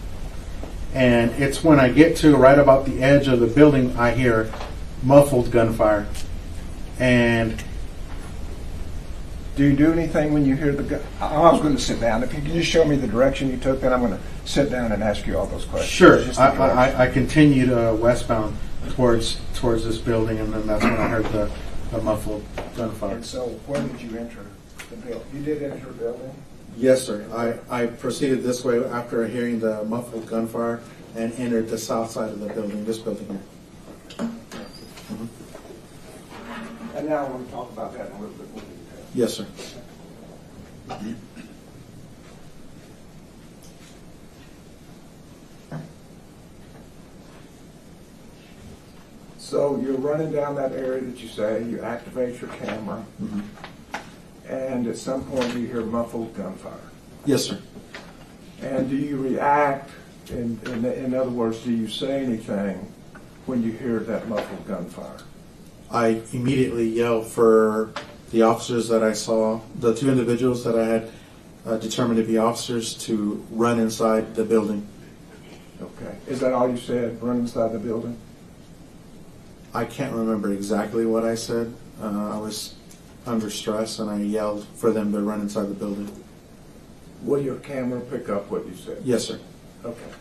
And it's when I get to right about the edge of the building, I hear muffled gunfire. And Do you do anything when you hear the gun? I was going to sit down. If you can just show me the direction you took, then I'm going to sit down and ask you all those questions. sure, Just the direction. I continued westbound towards this building, and then that's when I heard the muffled gunfire. And so, where did you enter the building? You did enter the building? Yes, sir. I proceeded this way after hearing the muffled gunfire and entered the south side of the building, this building here. And now I want to talk about that in a little bit more detail. Yes, sir. So you're running down that area that you say, you activate your camera, and at some point you hear muffled gunfire. Yes, sir. And do you react, in other words, do you say anything when you hear that muffled gunfire? I immediately yelled for the officers that I saw, the 2 individuals that I had determined to be officers, to run inside the building. Okay. Is that all you said, run inside the building? I can't remember exactly what I said. I was under stress, and I yelled for them to run inside the building. Will your camera pick up what you said? Yes, sir. Okay.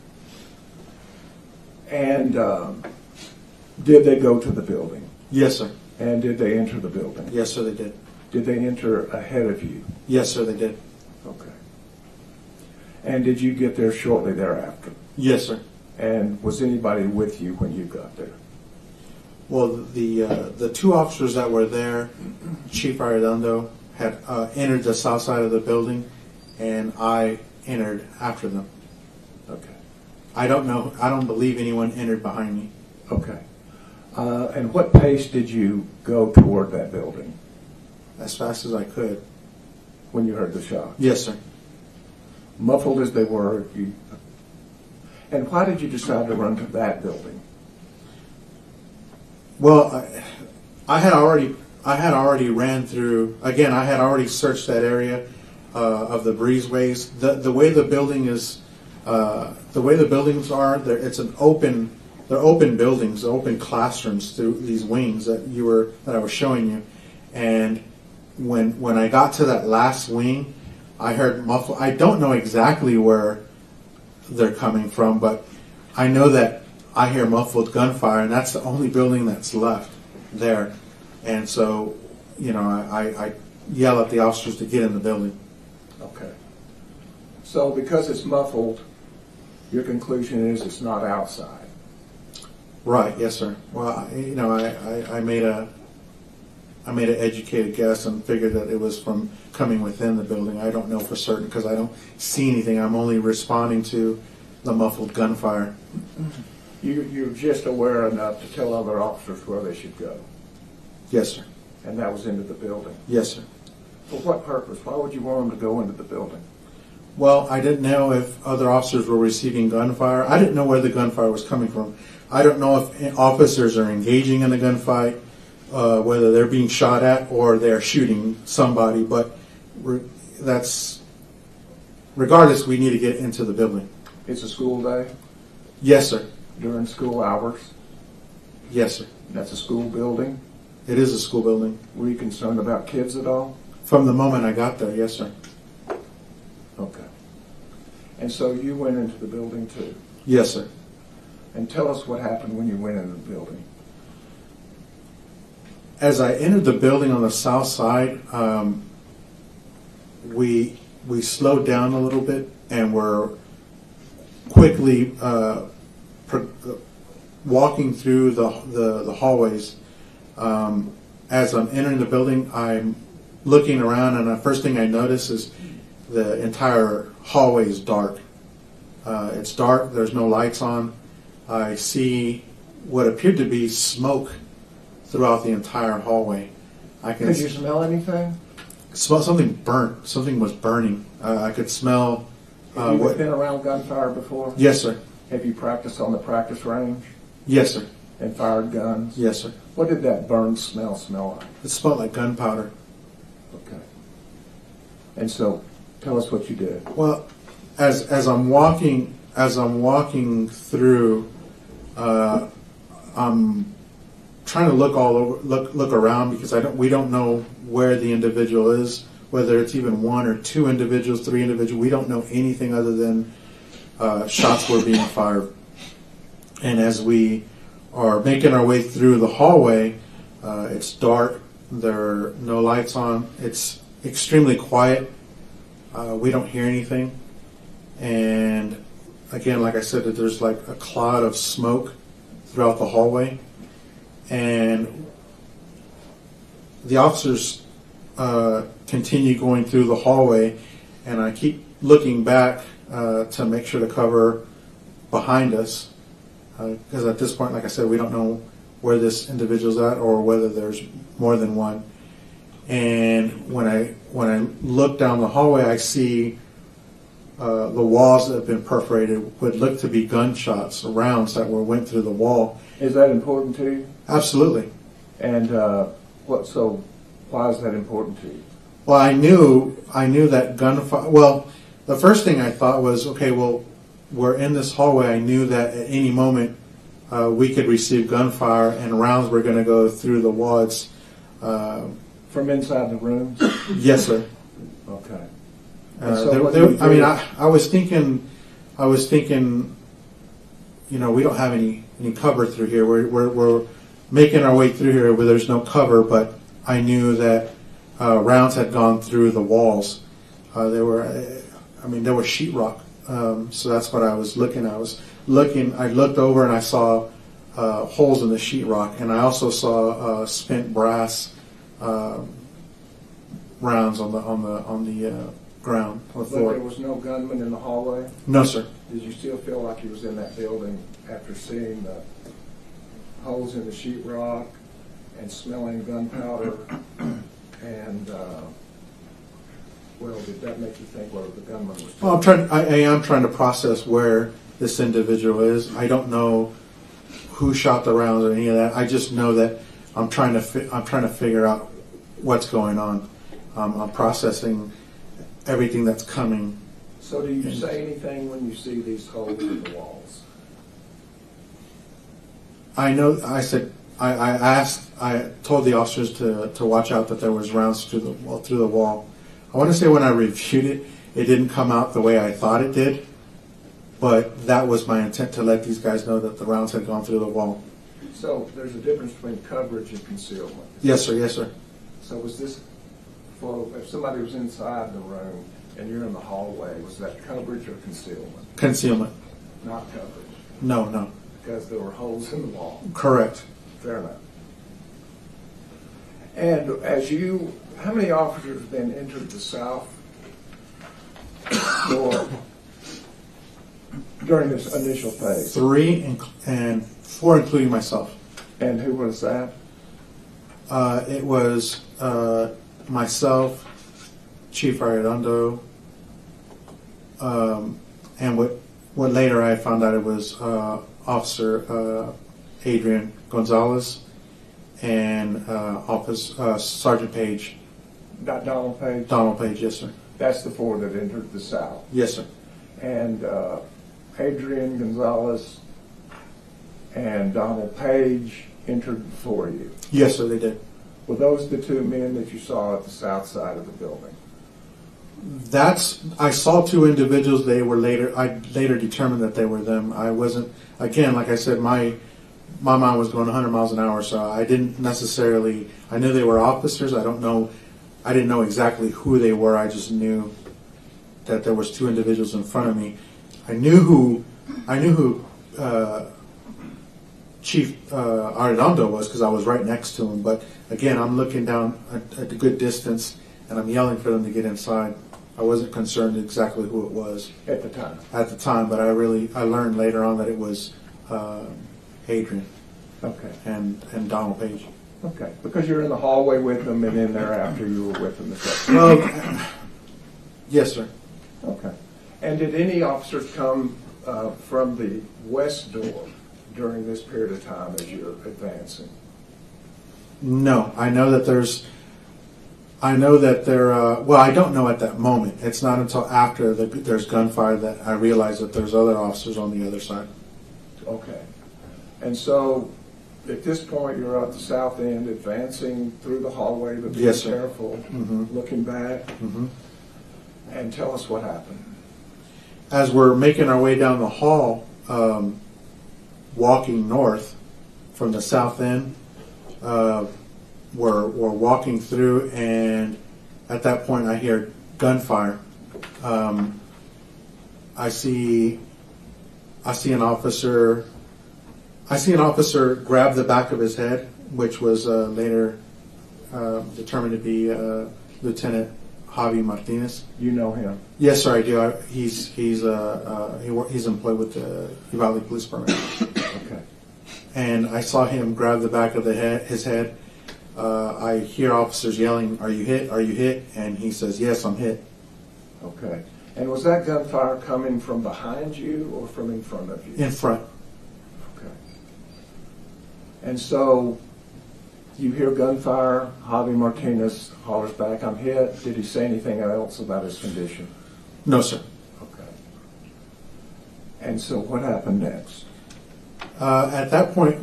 And did they go to the building? Yes, sir. And did they enter the building? Yes, sir, they did. Did they enter ahead of you? Yes, sir, they did. Okay. And did you get there shortly thereafter? Yes, sir. And was anybody with you when you got there? Well, the two officers that were there, Chief Arredondo, had entered the south side of the building, and I entered after them. Okay. I don't know. I don't believe anyone entered behind me. Okay. And what pace did you go toward that building As fast as I could. when you heard the shot? Yes, sir. Muffled as they were, and why did you decide to run to that building? Well, I had already ran through. Again, I had already searched that area of the breezeways. The way the building is, the way the buildings are, it's an open. They're open buildings, open classrooms through these wings that I was showing you. And when I got to that last wing, I heard muffled. I don't know exactly where they're coming from, but I know that I hear muffled gunfire, and that's the only building that's left there. And so, I yell at the officers to get in the building. Okay. So because it's muffled, your conclusion is it's not outside. Right. Yes, sir. Well, I made an educated guess and figured that it was from coming within the building. I don't know for certain because I don't see anything. I'm only responding to the muffled gunfire. You're just aware enough to tell other officers where they should go, Yes, sir. and that was into the building. Yes, sir. For what purpose? Why would you want them to go into the building? Well, I didn't know if other officers were receiving gunfire. I didn't know where the gunfire was coming from. I don't know if officers are engaging in a gunfight, whether they're being shot at or they're shooting somebody. But regardless, we need to get into the building. It's a school day Yes, sir. during school hours. Yes, sir. That's a school building. It is a school building. Were you concerned about kids at all? From the moment I got there, yes, sir. Okay. And so you went into the building too. Yes, sir. And tell us what happened when you went into the building. As I entered the building on the south side, we slowed down a little bit and were quickly walking through the hallways. As I'm entering the building, I'm looking around, and the first thing I notice is the entire hallway is dark. It's dark. There's no lights on. I see what appeared to be smoke throughout the entire hallway. Could you smell anything? Smell something burnt. Something was burning. I could smell. Have you been around gunfire before? Yes, sir. Have you practiced on the practice range Yes, sir. and fired guns? Yes, sir. What did that burn smell like? It smelled like gunpowder. Okay. And so, tell us what you did. Well, as I'm walking through, I'm trying to look all over, look around because we don't know where the individual is, whether it's even one or two individuals, three individuals. We don't know anything other than shots were being fired. And as we are making our way through the hallway, it's dark. There are no lights on. It's extremely quiet. We don't hear anything. And again, like I said, there's like a cloud of smoke throughout the hallway. And the officers continue going through the hallway, and I keep looking back to make sure to cover behind us. Because at this point, like I said, we don't know where this individual's at or whether there's more than one. And when I look down the hallway, I see the walls that have been perforated would look to be gunshots or rounds that went through the wall. Is that important to you? Absolutely. And so why is that important to you? Well, I knew that gunfire. Well, the first thing I thought was, okay, well, we're in this hallway. I knew that at any moment we could receive gunfire and rounds were going to go through the walls. From inside the room? Yes, sir. Okay. I was thinking, we don't have any cover through here. We're making our way through here where there's no cover, but I knew that rounds had gone through the walls. There were sheetrock. So that's what I was looking at. I looked over and I saw holes in the sheetrock, and I also saw spent brass rounds on the ground, on the But floor. there was no gunman in the hallway? No, sir. Did you still feel like he was in that building after seeing the holes in the sheetrock and smelling gunpowder? And, well, did that make you think whether the gunman was? Well, I am trying to process where this individual is. I don't know who shot the rounds or any of that. I just know that I'm trying to figure out what's going on. I'm processing everything that's coming. So do you say anything when you see these holes in the walls? I know. I told the officers to watch out that there was rounds through the wall. I want to say when I reviewed it, it didn't come out the way I thought it did, but that was my intent, to let these guys know that the rounds had gone through the wall. So there's a difference between coverage and concealment. Yes, sir. Yes, sir. So was this, if somebody was inside the room and you're in the hallway, was that coverage or concealment? Concealment. Not coverage, No. because there were holes in the wall. Correct. Fair enough. And how many officers then entered the south door during this initial phase? 3 and 4, including myself. And who was that? It was myself, Chief Arredondo, and what later I found out it was Officer Adrian Gonzales and Sergeant Page. Not Donald Page? Donald Page, yes, sir. That's the 4 that entered the south. Yes, sir. And Adrian Gonzales and Donald Page entered before you. Yes, sir, they did. Were those the 2 men that you saw at the south side of the building? I saw 2 individuals. I later determined that they were them. I wasn't, again, like I said, my mind was going 100 miles an hour, so I didn't necessarily, I knew they were officers. I didn't know exactly who they were. I just knew that there was 2 individuals in front of me. I knew who Chief Arredondo was, because I was right next to him. But again, I'm looking down at a good distance, and I'm yelling for them to get inside. I wasn't concerned exactly who it was At the time? At the time, but I learned later on that it was Adrian. Okay. And Donald Page. Okay. Because you're in the hallway with them, and then thereafter you were with them. Well, yes, sir. Okay. And did any officers come from the west door during this period of time as you're advancing? No, I know that there. Well, I don't know at that moment. It's not until after there's gunfire that I realize that there's other officers on the other side. Okay. And so, at this point, you're at the south end, advancing through the hallway, but being Yes, sir. careful, looking back, and tell us what happened. As we're making our way down the hall, walking north from the south end, we're walking through, and at that point I hear gunfire. I see an officer grab the back of his head, which was later determined to be Lieutenant Javi Martinez. You know him? Yes, sir, I do. He's employed with the Uvalde Police Department. Okay. And I saw him grab the back of his head. I hear officers yelling, "Are you hit? Are you hit?" And he says, "Yes, I'm hit." Okay. And was that gunfire coming from behind you or from in front of you? In front. Okay. And so you hear gunfire. Javi Martinez hollers back, "I'm hit." Did he say anything else about his condition? No, sir. Okay. And so what happened next? At that point,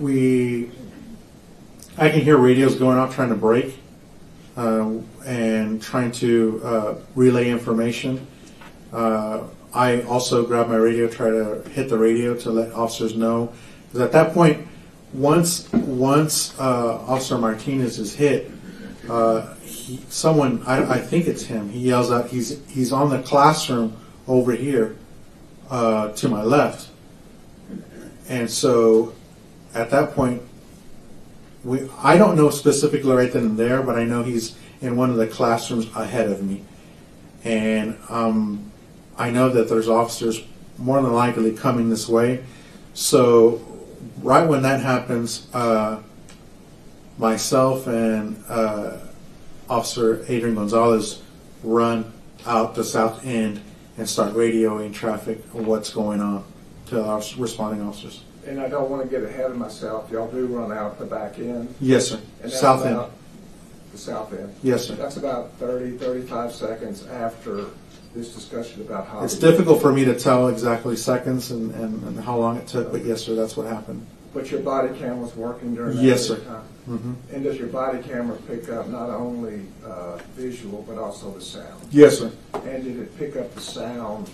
I can hear radios going off trying to break and trying to relay information. I also grab my radio, try to hit the radio to let officers know. Because at that point, once Officer Martinez is hit, someone, I think it's him, he yells out, he's on the classroom over here to my left. And so at that point, I don't know specifically right then and there, but I know he's in one of the classrooms ahead of me. And I know that there's officers more than likely coming this way. So right when that happens, myself and Officer Adrian Gonzales run out the south end and start radioing traffic of what's going on to our responding officers. And I don't want to get ahead of myself. Y'all do run out the back end. Yes, sir. And that's South end. about the south end. Yes, sir. That's about 30, 35 seconds after this discussion about how It's difficult for me to tell exactly seconds and how long it took, but yes, sir, that's what happened. But your body cam was working during that Yes, period sir. of time? Mm-hmm. And does your body camera pick up not only visual but also the sound? Yes, sir. And did it pick up the sound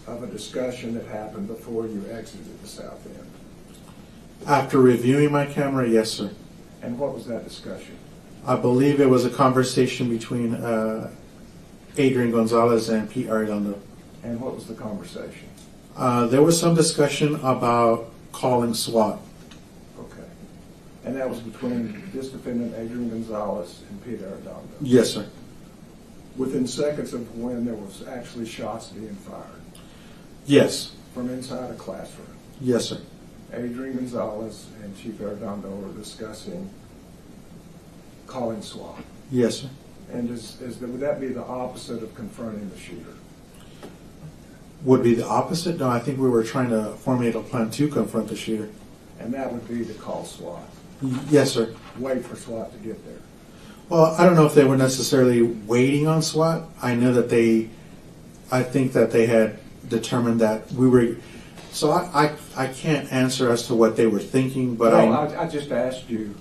of a discussion that happened before you exited the south end? After reviewing my camera, yes, sir. And what was that discussion? I believe it was a conversation between Adrian Gonzales and Pete Arredondo. And what was the conversation? There was some discussion about calling SWAT. Okay. And that was between this defendant, Adrian Gonzales, and Pete Arredondo? Yes, sir. Within seconds of when there was actually shots being fired? Yes. From inside a classroom? Yes, sir. Adrian Gonzales and Chief Arredondo were discussing calling SWAT. Yes, sir. And would that be the opposite of confronting the shooter? Would be the opposite? No, I think we were trying to formulate a plan to confront the shooter. And that would be to call SWAT. Yes, sir. Wait for SWAT to get there. Well, I don't know if they were necessarily waiting on SWAT. I know that I think that they had determined that we were. So I can't answer as to what they were thinking, but I just asked you.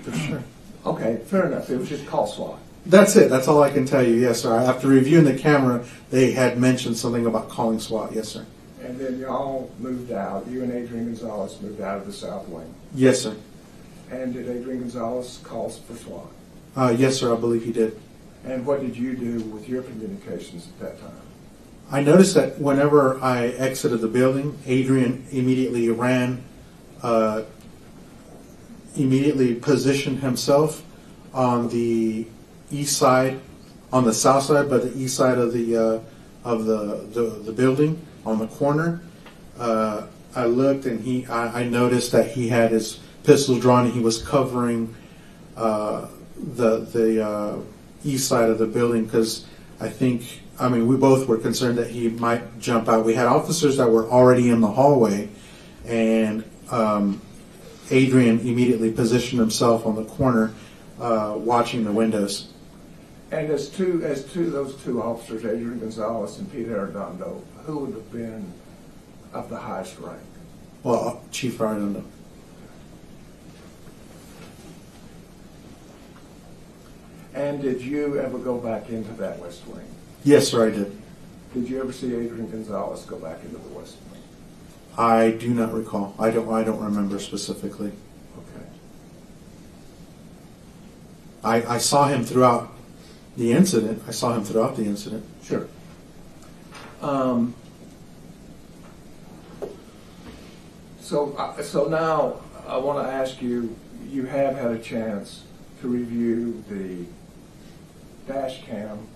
For sure. Okay, fair enough. It was just call SWAT. That's it. That's all I can tell you. Yes, sir. After reviewing the camera, they had mentioned something about calling SWAT. Yes, sir. And then y'all moved out. You and Adrian Gonzales moved out of the south wing. Yes, sir. And did Adrian Gonzales call for SWAT? Yes, sir. I believe he did. And what did you do with your communications at that time? I noticed that whenever I exited the building, Adrian immediately immediately positioned himself on the east side, on the south side, but the east side of the building, on the corner. I looked and I noticed that he had his pistol drawn and he was covering the east side of the building because we both were concerned that he might jump out. We had officers that were already in the hallway, and Adrian immediately positioned himself on the corner, watching the windows. And as to those two officers, Adrian Gonzales and Pete Arredondo, who would have been of the highest rank? Well, Chief Arredondo. And did you ever go back into that West Wing? Yes, sir, I did. Did you ever see Adrian Gonzales go back into the West Wing? I do not recall. I don't remember specifically. Okay. I saw him throughout the incident. Sure. So now I want to ask you, you have had a chance to review the dash cam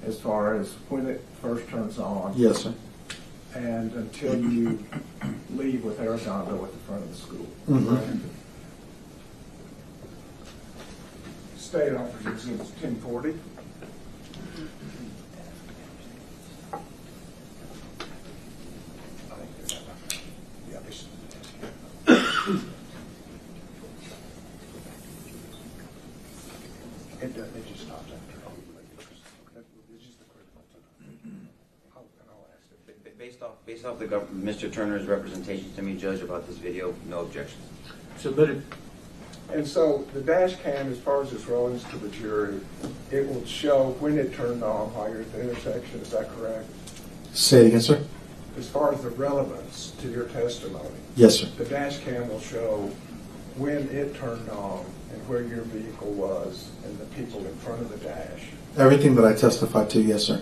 as far as when it first turns on. Yes, sir. And until you leave with Arredondo at the front of the school. Mm-hmm. Right? State Officer Exhibit 1040. It just stops after. It's just a critical time. I'll ask it. Based off Mr. Turner's representation to me, Judge, about this video, no objection. Submitted. And so the dash cam, as far as its relevance to the jury, it will show when it turned on while you're at the intersection. Is that correct? Say it again, sir. As far as the relevance to your testimony, Yes, sir. the dash cam will show when it turned on and where your vehicle was and the people in front of the dash. Everything that I testified to, yes, sir.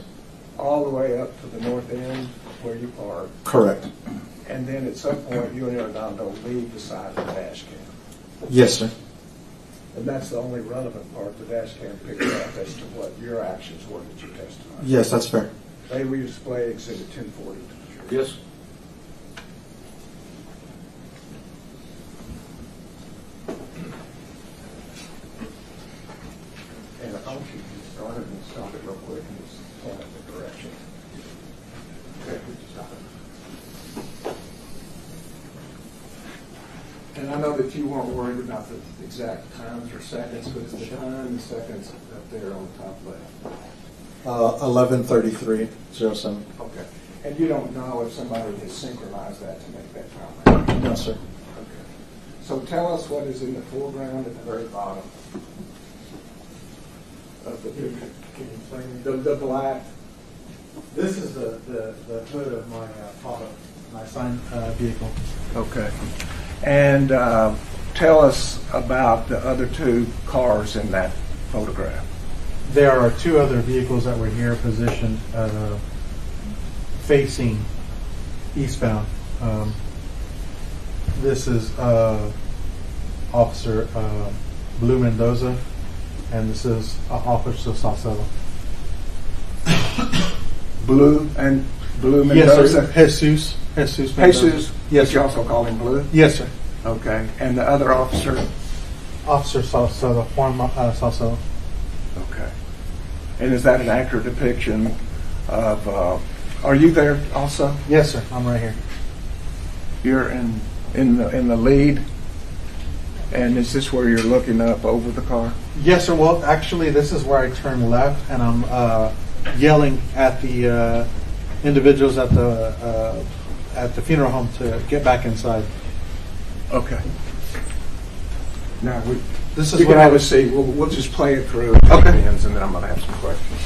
All the way up to the north end where you parked. Correct. And then at some point, you and Arredondo leave the side of the dash cam. Yes, sir. And that's the only relevant part the dash cam picked up as to what your actions were that you testified. Yes, that's fair. They will display Exhibit 1040 to the jury. Yes. And I want you to start it and stop it real quick and just point in the direction. Okay, could you stop it? And I know that you weren't worried about the exact times or seconds, but it's the time and seconds up there on the top left. 11:33:07. Okay. And you don't know if somebody has synchronized that to make that time? No, sir. Okay. So tell us what is in the foreground at the very bottom of the picture. Can you explain me? The black. This is the hood of my Tahoe, my assigned vehicle. Okay. And tell us about the other two cars in that photograph. There are two other vehicles that were here positioned facing eastbound. This is Officer Blue Mendoza, and this is Officer Salcedo. Blue Mendoza? Yes, sir. Jesus Mendoza. Jesus? Yes, But you also call him Blue? Yes, sir. Okay. And the other officer? Officer Salcedo, Juan Salcedo. Okay. And is that an accurate depiction of, are you there also? Yes, sir. I'm right here. You're in the lead? And is this where you're looking up over the car? Yes, sir. Well, actually, this is where I turn left, and I'm yelling at the individuals at the funeral home to get back inside. Okay. Now, This is you what can I have a was. seat. We'll just play it through. Okay. And then I'm going to have some questions.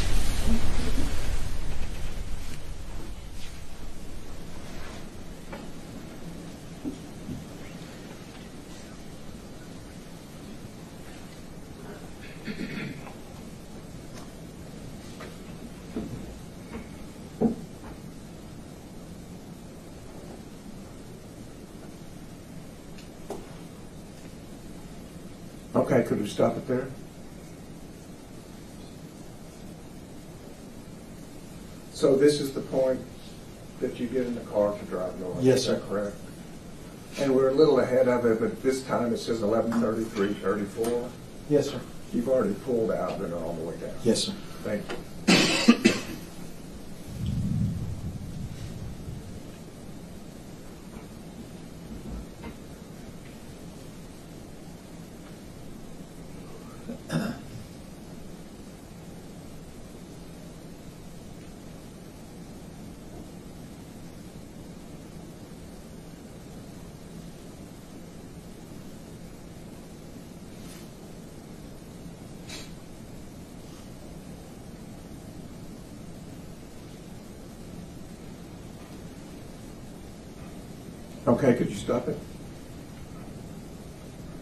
Okay, could we stop it there? So this is the point that you get in the car to drive north? Yes, is sir. that correct? And we're a little ahead of it, but this time it says 11:33:34. Yes, sir. You've already pulled out and are on the way down. Yes, sir. Thank you. Okay, could you stop it?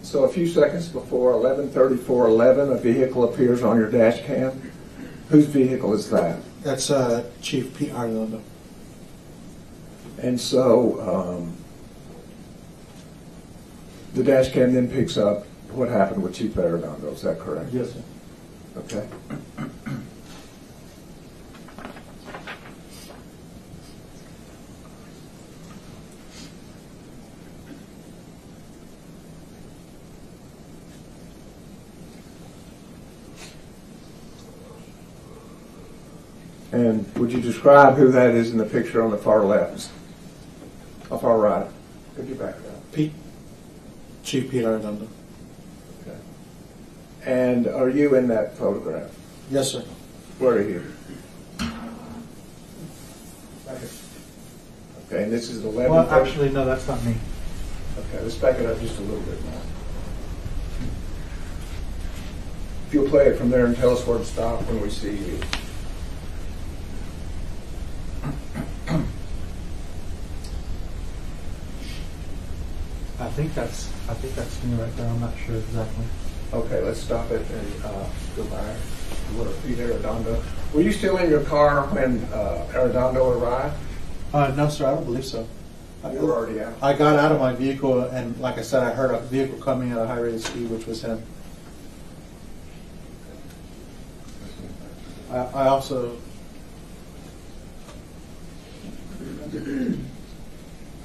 So a few seconds before 11:34:11, a vehicle appears on your dash cam. Whose vehicle is that? That's Chief Pete Arredondo. And so the dash cam then picks up what happened with Chief Arredondo, is that correct? Yes, sir. Okay. And would you describe who that is in the picture on the far left? Or far right? Could you back it up? Chief Pete Arredondo. Okay. And are you in that photograph? Yes, sir. Where are you? Okay, and this is 11. Well, actually, no, that's not me. Okay, let's back it up just a little bit more. If you'll play it from there and tell us where to stop when we see you. I think that's me right there. I'm not sure exactly. Okay, let's stop it and go back. What are Pete Arredondo? Were you still in your car when Arredondo arrived? No, sir, I don't believe so. You were already out? I got out of my vehicle, and like I said, I heard a vehicle coming at a high rate of speed, which was him. I also...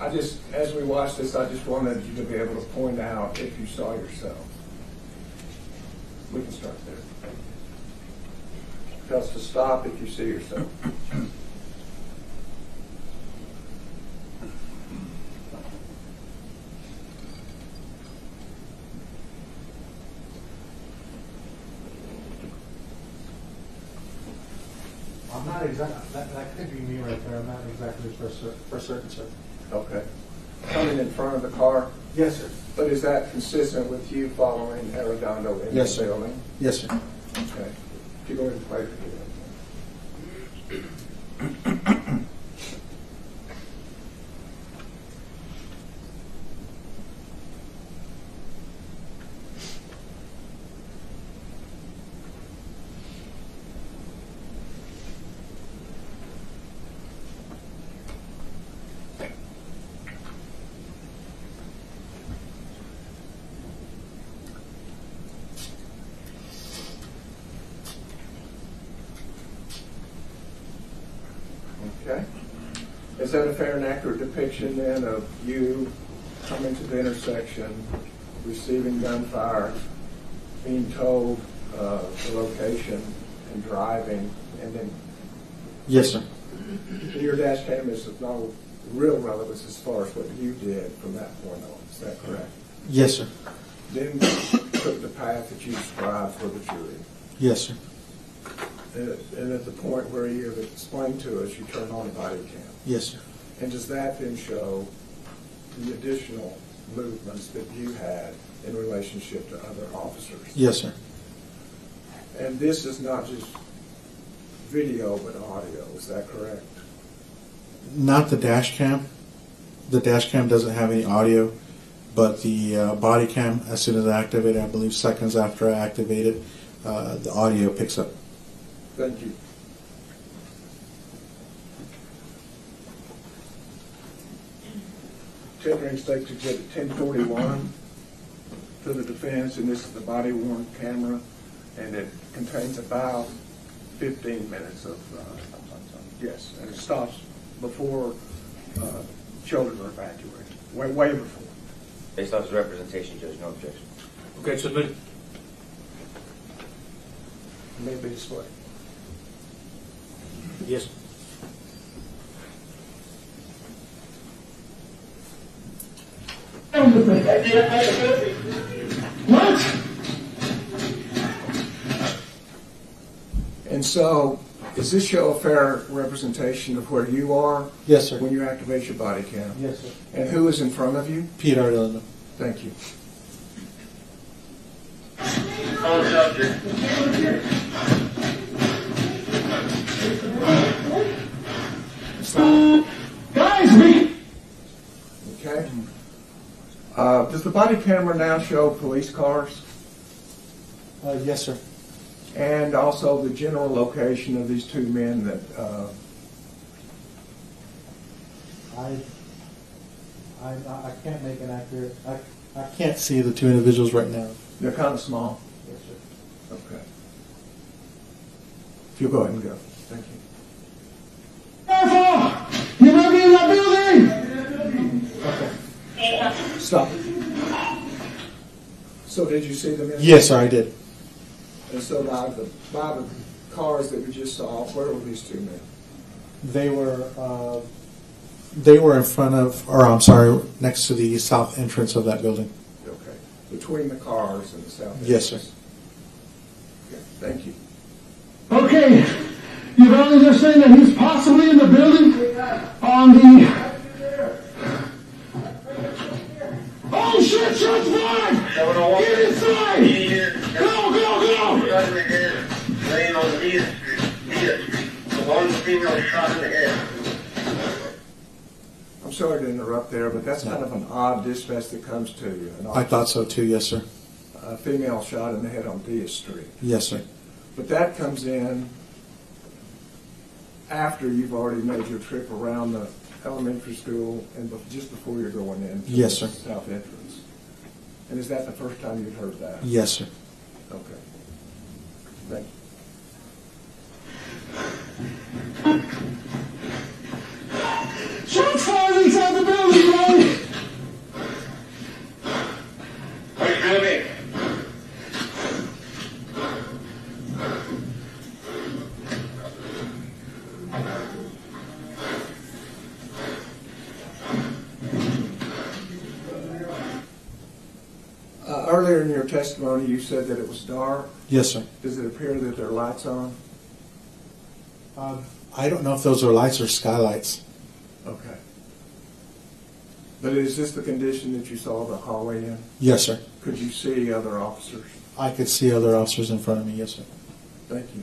As we watch this, I just wanted you to be able to point out if you saw yourself. We can start there. Tell us to stop if you see yourself. I'm not exactly, that could be me right there. I'm not exactly for certain, sir. Okay. Coming in front of the car, Yes, sir. but is that consistent with you following Arredondo in Yes, the sir. building? Yes, sir. Okay. If you go ahead and play for me. Okay. Is that a fair and accurate depiction then of you coming to the intersection, receiving gunfire, being told the location, and driving, and then Yes, sir. your dash cam is of no real relevance as far as what you did from that point on. Is that correct? Yes, sir. Then took the path that you described for the jury. Yes, sir. And at the point where you have explained to us, you turn on a body cam. Yes, sir. And does that then show the additional movements that you had in relationship to other officers? Yes, sir. And this is not just video, but audio. Is that correct? Not the dash cam. The dash cam doesn't have any audio, but the body cam, as soon as I activate it, I believe seconds after I activate it, the audio picks up. Thank you. Tendering State's Exhibit 1041 to the defense, and this is the body-worn camera, and it contains about 15 minutes of, yes, and it stops before children are evacuated, way before. Based off his representation, Judge, no objection. Okay, submit. May be displayed. Yes. What? And so, does this show a fair representation of where you are Yes, sir. when you activate your body cam? Yes, sir. And who is in front of you? Pete Arellano. Thank you. Guys, me! Okay. Does the body camera now show police cars Yes, sir. and also the general location of these two men that? I can't make an accurate. I can't see the two individuals right now. They're kind of small. Yes, sir. Okay. If you'll go ahead and go. Thank you. Careful! You might be in that building! Okay. Stop. So did you see them? Yes, sir. I did. And so by the cars that we just saw, where were these two men? They were in front of, or I'm sorry, next to the south entrance of that building. Okay. Between the cars and the south. Yes, sir. Okay. Thank you. Okay, you've only just saying that he's possibly in the building on the... Oh shit, shots fired! Get inside! Go, go, go! Laying on Dia Street. The one female shot in the head. I'm sorry to interrupt there, but that's kind of an odd dispatch that comes to you. I thought so too. Yes, sir. A female shot in the head on Dia Street. Yes, sir. But that comes in after you've already made your trip around the Elementary School and just before you're going in? to Yes, the sir. South entrance. And is that the first time you'd heard that? Yes, sir. Okay. Thank you. Shots fired inside the building, Ronnie! What's coming? Earlier in your testimony, you said that it was dark. Yes, sir. Does it appear that there are lights on? I don't know if those are lights or skylights. Okay. But is this the condition that you saw the hallway in? Yes, sir. Could you see other officers? I could see other officers in front of me. Yes, sir. Thank you.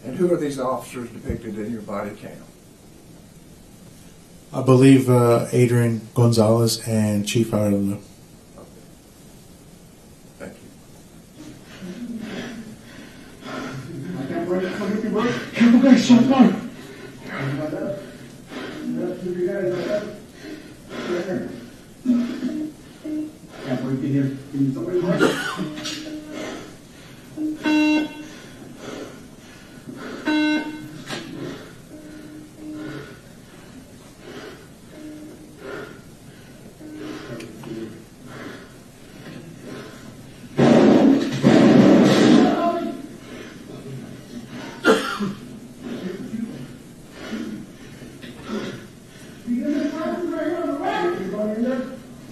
And who are these officers depicted in your body cam? I believe Adrian Gonzales and Chief Ireland. Okay. Thank you. Careful, guys, shot fired.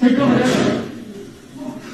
Take cover, guys.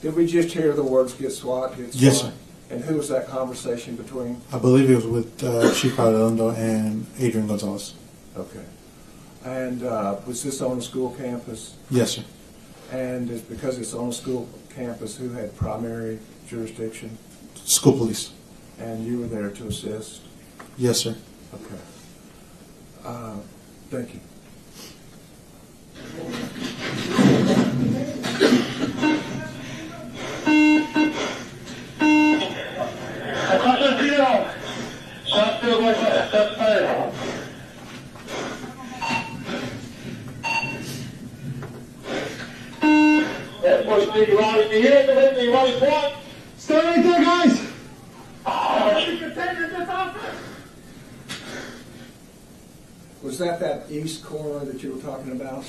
Did we just hear the words "get SWAT"? Get SWAT? Yes, sir. And who was that conversation between? I believe it was with Chief Ireland and Adrian Gonzales. Okay. And was this on a school campus? Yes, sir. And it's because it's on a school campus, who had primary jurisdiction? School police. And you were there to assist? Yes, sir. Okay. Thank you. Across the field. South field, west, south field. That's what Steve Ronnie, you hear the you Ronnie point? Stay right there, guys. You can take this officer. Was that east corner that you were talking about?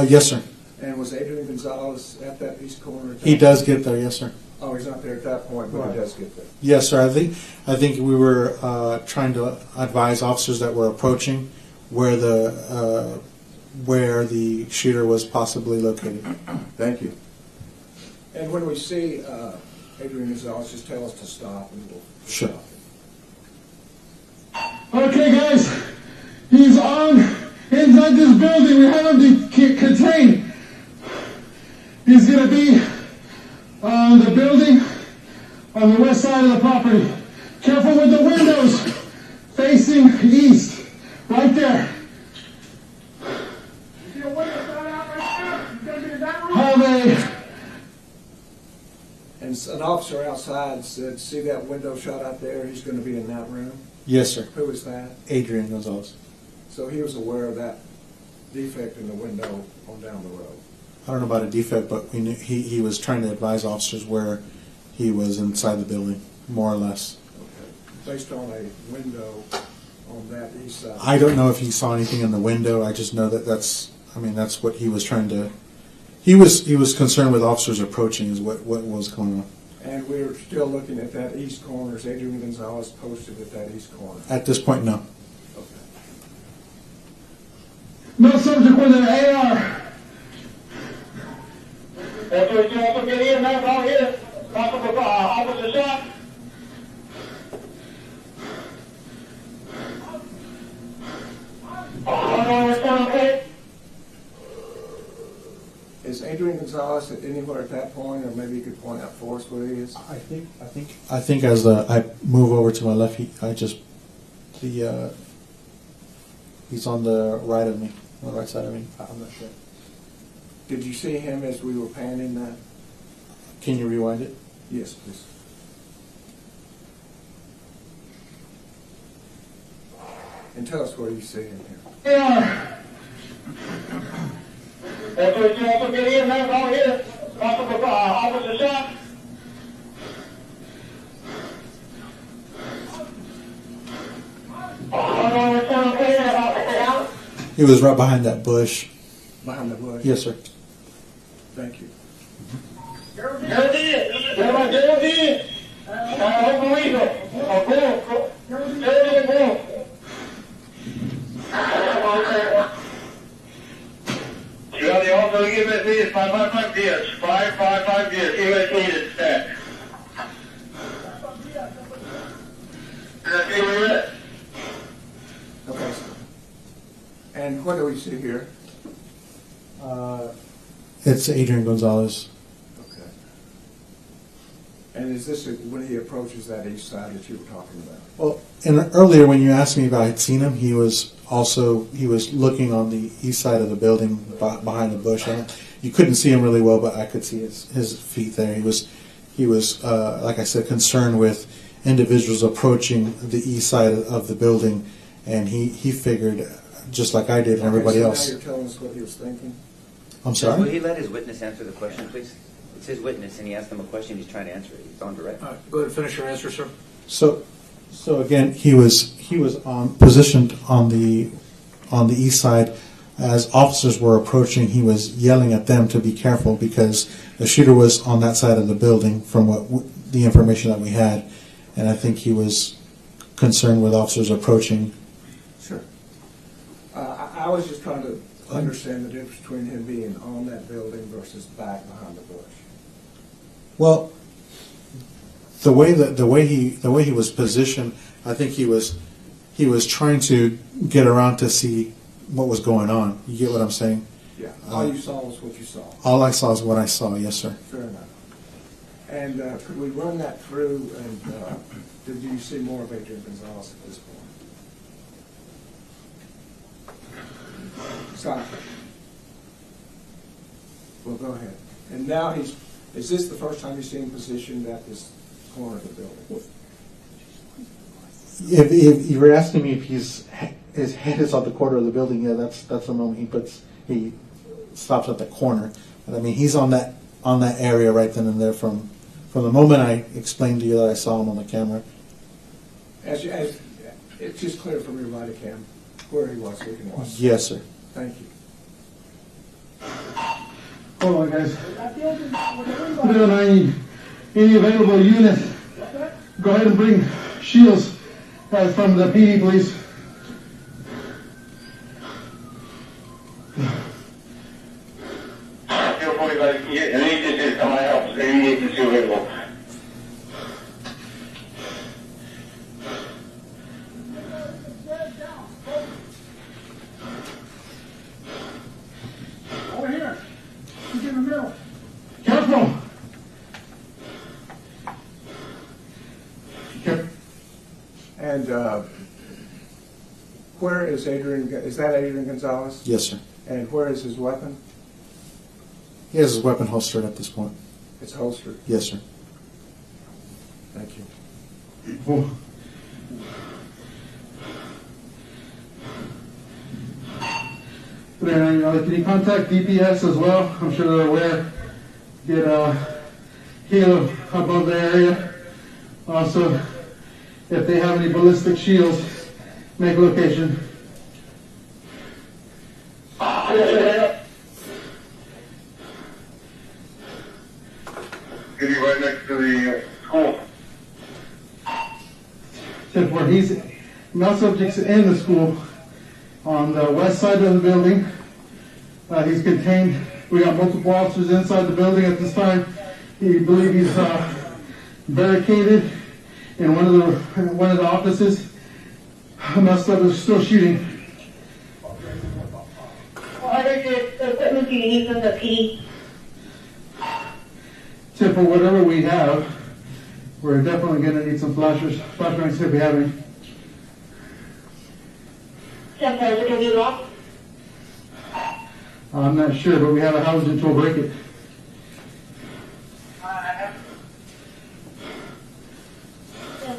Yes, sir. And was Adrian Gonzales at that east corner? At that He does get there. Yes, sir. Oh, he's not there at that point, but he does get there. Yes, sir. I think we were trying to advise officers that were approaching where the shooter was possibly located. Thank you. And when we see Adrian Gonzales, just tell us to stop and we'll Sure. stop. Okay, guys. He's on inside this building. We have him contained. He's going to be on the building on the west side of the property. Careful with the windows facing east. Right there. You see a window shot out right there? He's gonna be in that room. Have a And an officer outside said, see that window shot out there? He's going to be in that room. Yes, sir. Who was that? Adrian Gonzales. So he was aware of that defect in the window on down the road. I don't know about a defect, but we knew he was trying to advise officers where he was inside the building, more or less. Okay. Based on a window on that east side. I don't know if he saw anything in the window. I just know that's what he was trying to. He was concerned with officers approaching is what was going on. And we're still looking at that east corner. Is Adrian Gonzales posted at that east corner? At this point, no. Okay. No subject with an AR. That's you also get in there, out here. Possible officer shot. Is Adrian Gonzales anywhere at that point, or maybe you could point out for us where he is? I think as I move over to my left, he's on the right of me, on the right side of me. I'm not sure. Did you see him as we were panning that? Can you rewind it? Yes, please. And tell us where you see him here. AR. That's you also get in there, out here. Possible officer shot. He was right behind that bush. Behind the bush? Yes, sir. Thank you. You have the also USC is 555 DS. 555 DS. USC is stacked. Okay, sir. And what do we see here? It's Adrian Gonzales. Okay. And is this when he approaches that east side that you were talking about? Well, and earlier when you asked me if I had seen him, he was looking on the east side of the building behind the bush. You couldn't see him really well, but I could see his feet there. He was like I said, concerned with individuals approaching the east side of the building, and he figured, just like I did and everybody so else. Now you're telling us what he was thinking? I'm Will sorry? he let his witness answer the question, please? It's his witness, and he asked him a question. He's trying to answer it. He's on direct. Go ahead and finish your answer, sir. So again, he was positioned on the east side. As officers were approaching, he was yelling at them to be careful because the shooter was on that side of the building from the information that we had, and I think he was concerned with officers approaching. Sure. I was just trying to understand the difference between him being on that building versus back behind the bush. Well, the way he was positioned, I think he was trying to get around to see what was going on. You get what I'm saying? Yeah. All you saw was what you saw. All I saw is what I saw. Yes, sir. Fair enough. And could we run that through? And did you see more of Adrian Gonzales at this point? Sorry. Well, go ahead. And now is this the first time you've seen him positioned at this corner of the building? If you were asking me if his head is on the corner of the building, yeah, that's the moment he stops at the corner. But I mean, he's on that area right then and there from the moment I explained to you that I saw him on the camera. As it's just clear from your body cam where he was, so we can watch. Yes, sir. Thank you. Hold on, guys. Then I need any available unit. Go ahead and bring shields from the PD, please. Feel free, but any is my help. Any is available. Over here. He's in the middle. Careful. And where is Adrian? Is that Adrian Gonzales? Yes, sir. And where is his weapon? He has his weapon holstered at this point. It's holstered. Yes, sir. Thank you. Oh. Can you contact DPS as well? I'm sure they're aware. Get a helo above the area. Also, if they have any ballistic shields, make location. Could be right next to the but he's not subjects in the school. On the west side of the building, he's contained. We got multiple officers inside the building at this time. We believe he's barricaded in one of the offices. Messed up is still shooting. What is the equipment you need from the PD? Tip for whatever we have. We're definitely going to need some flashbangs if we have any. Sometimes it can be locked. I'm not sure, but we have a housing tool break it.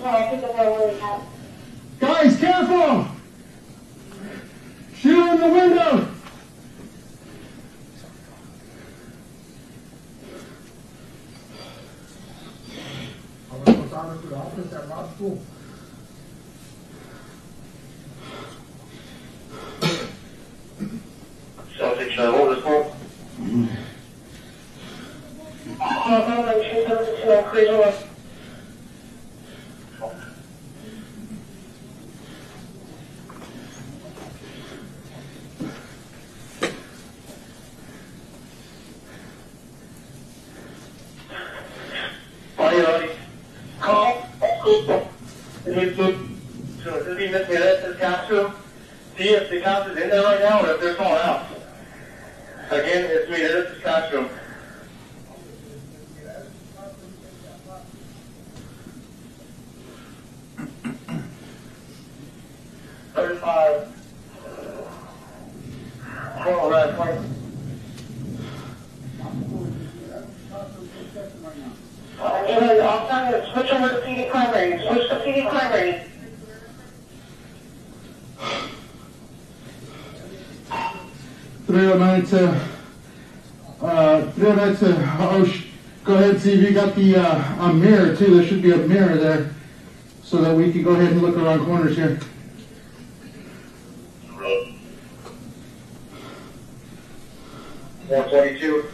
I'll pick up what we have. Guys, careful! Shoot in the window! Subject should hold this one. Call. So does he miss me this costume? See if the cops is in there right now or if they're calling out. Again, it's me, this is costume. $35. All right, 20. Anyway, I'll tell you, switch over to PD primary. Switch to PD primary. Go ahead and see if you got the a mirror too. There should be a mirror there, so that we can go ahead and look around corners here. $122.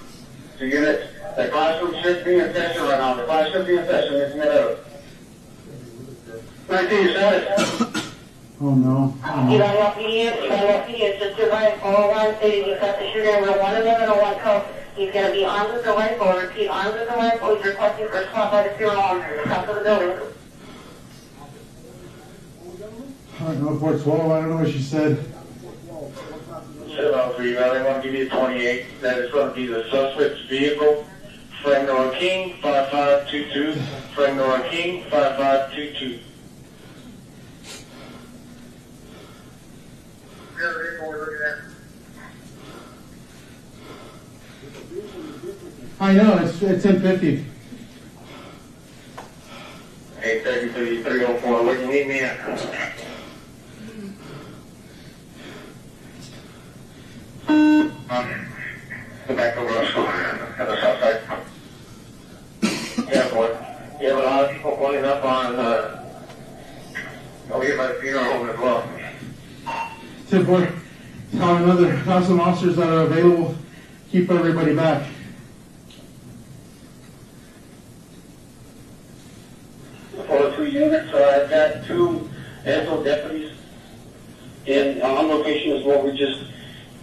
2 units. The classroom should be in session right now. The class should be in session. It's minute out. 19, you said it. Oh no. It's just a rifle. One city, you've got the shooter with one of them and a one coat. He's going to be armed with the rifle. Repeat, armed with the rifle. He's requesting for a spot by the funeral home to the top of the building. I don't know, 412. I don't know what she said. Shut up, for you. They want to give you a 28. That is going to be the suspect's vehicle. Frank Nora King, 5522. Frank Nora King, 5522. I know, it's 1050. 833, 304. Where do you need me at? Go back over to school at the south side. Yeah, boy. You have a lot of people pulling up on, over here by the funeral home as well. 10-4. Have some officers that are available. Keep everybody back. For 2 units, I've got 2 ASO deputies on location as well. We're just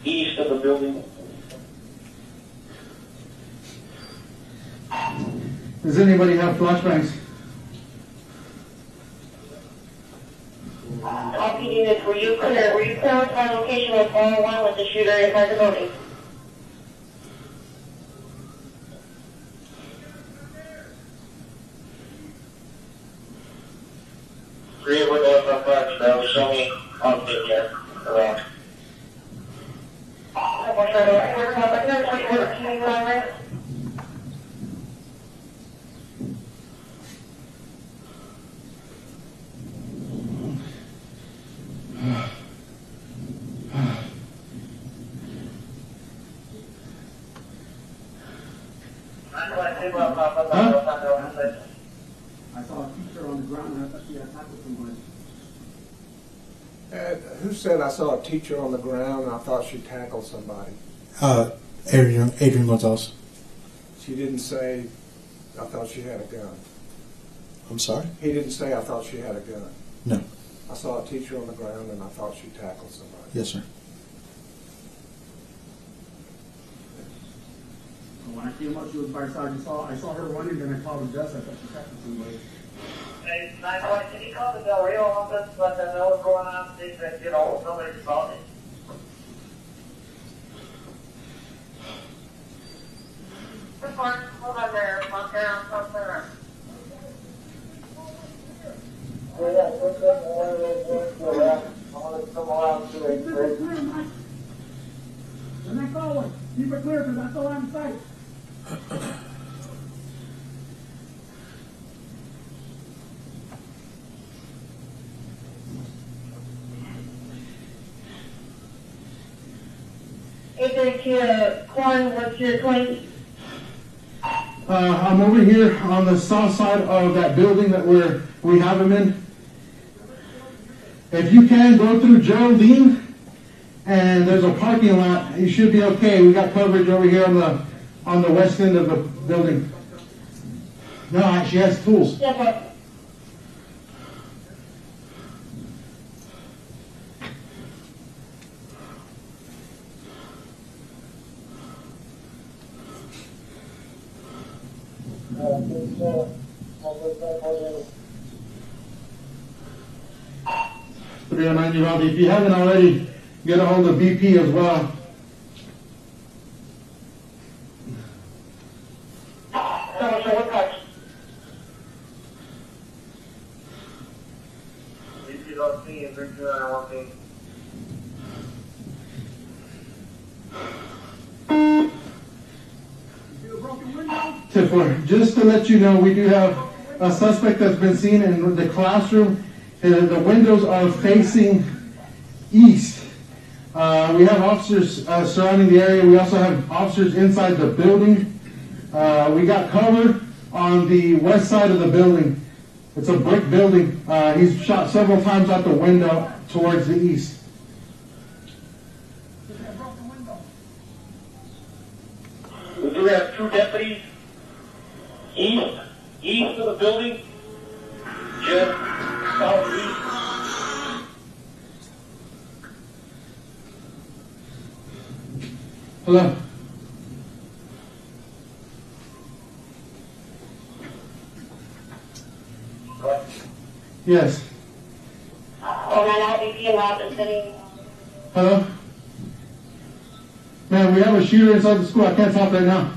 east of the building. Does anybody have flashbangs? All PD units, were you clear? Were you clear with my location with 401 with the shooter inside the building? Three windows on fire, that was show me on the here. Around. I saw a teacher on the ground and I thought she had tackled someone. Who said I saw a teacher on the ground and I thought she tackled somebody? Adrian Gonzales. She didn't say, I thought she had a gun. I'm sorry? He didn't say, I thought she had a gun. No. I saw a teacher on the ground and I thought she tackled somebody. Yes, sir. When I came up, she was by her side. I saw her running, then I called the desk. I thought she tackled somebody. Hey, 911, can you call the Del Rio office, let them know what's going on, see if, nobody's involved? Report, hold on there, Montana, Montana. Yeah, They're not going. Keep it clear, because that's all I'm saying. Adrian, Quan, what's your claim? I'm over here on the south side of that building that we have them in. If you can, go through Geraldine, and there's a parking lot. You should be okay. We got coverage over here on the west end of the building. No, she has tools. Yes, sir. Uvalde. If you haven't already, get a hold of BP as well. Just to let you know, we do have a suspect that's been seen in the classroom. The windows are facing east. We have officers surrounding the area. We also have officers inside the building. We got cover on the west side of the building. It's a brick building. He's shot several times out the window towards the east. We do have two deputies east of the building, just southeast. Hello. What? Yes. Hello. Man, we have a shooter inside the school. I can't talk right now.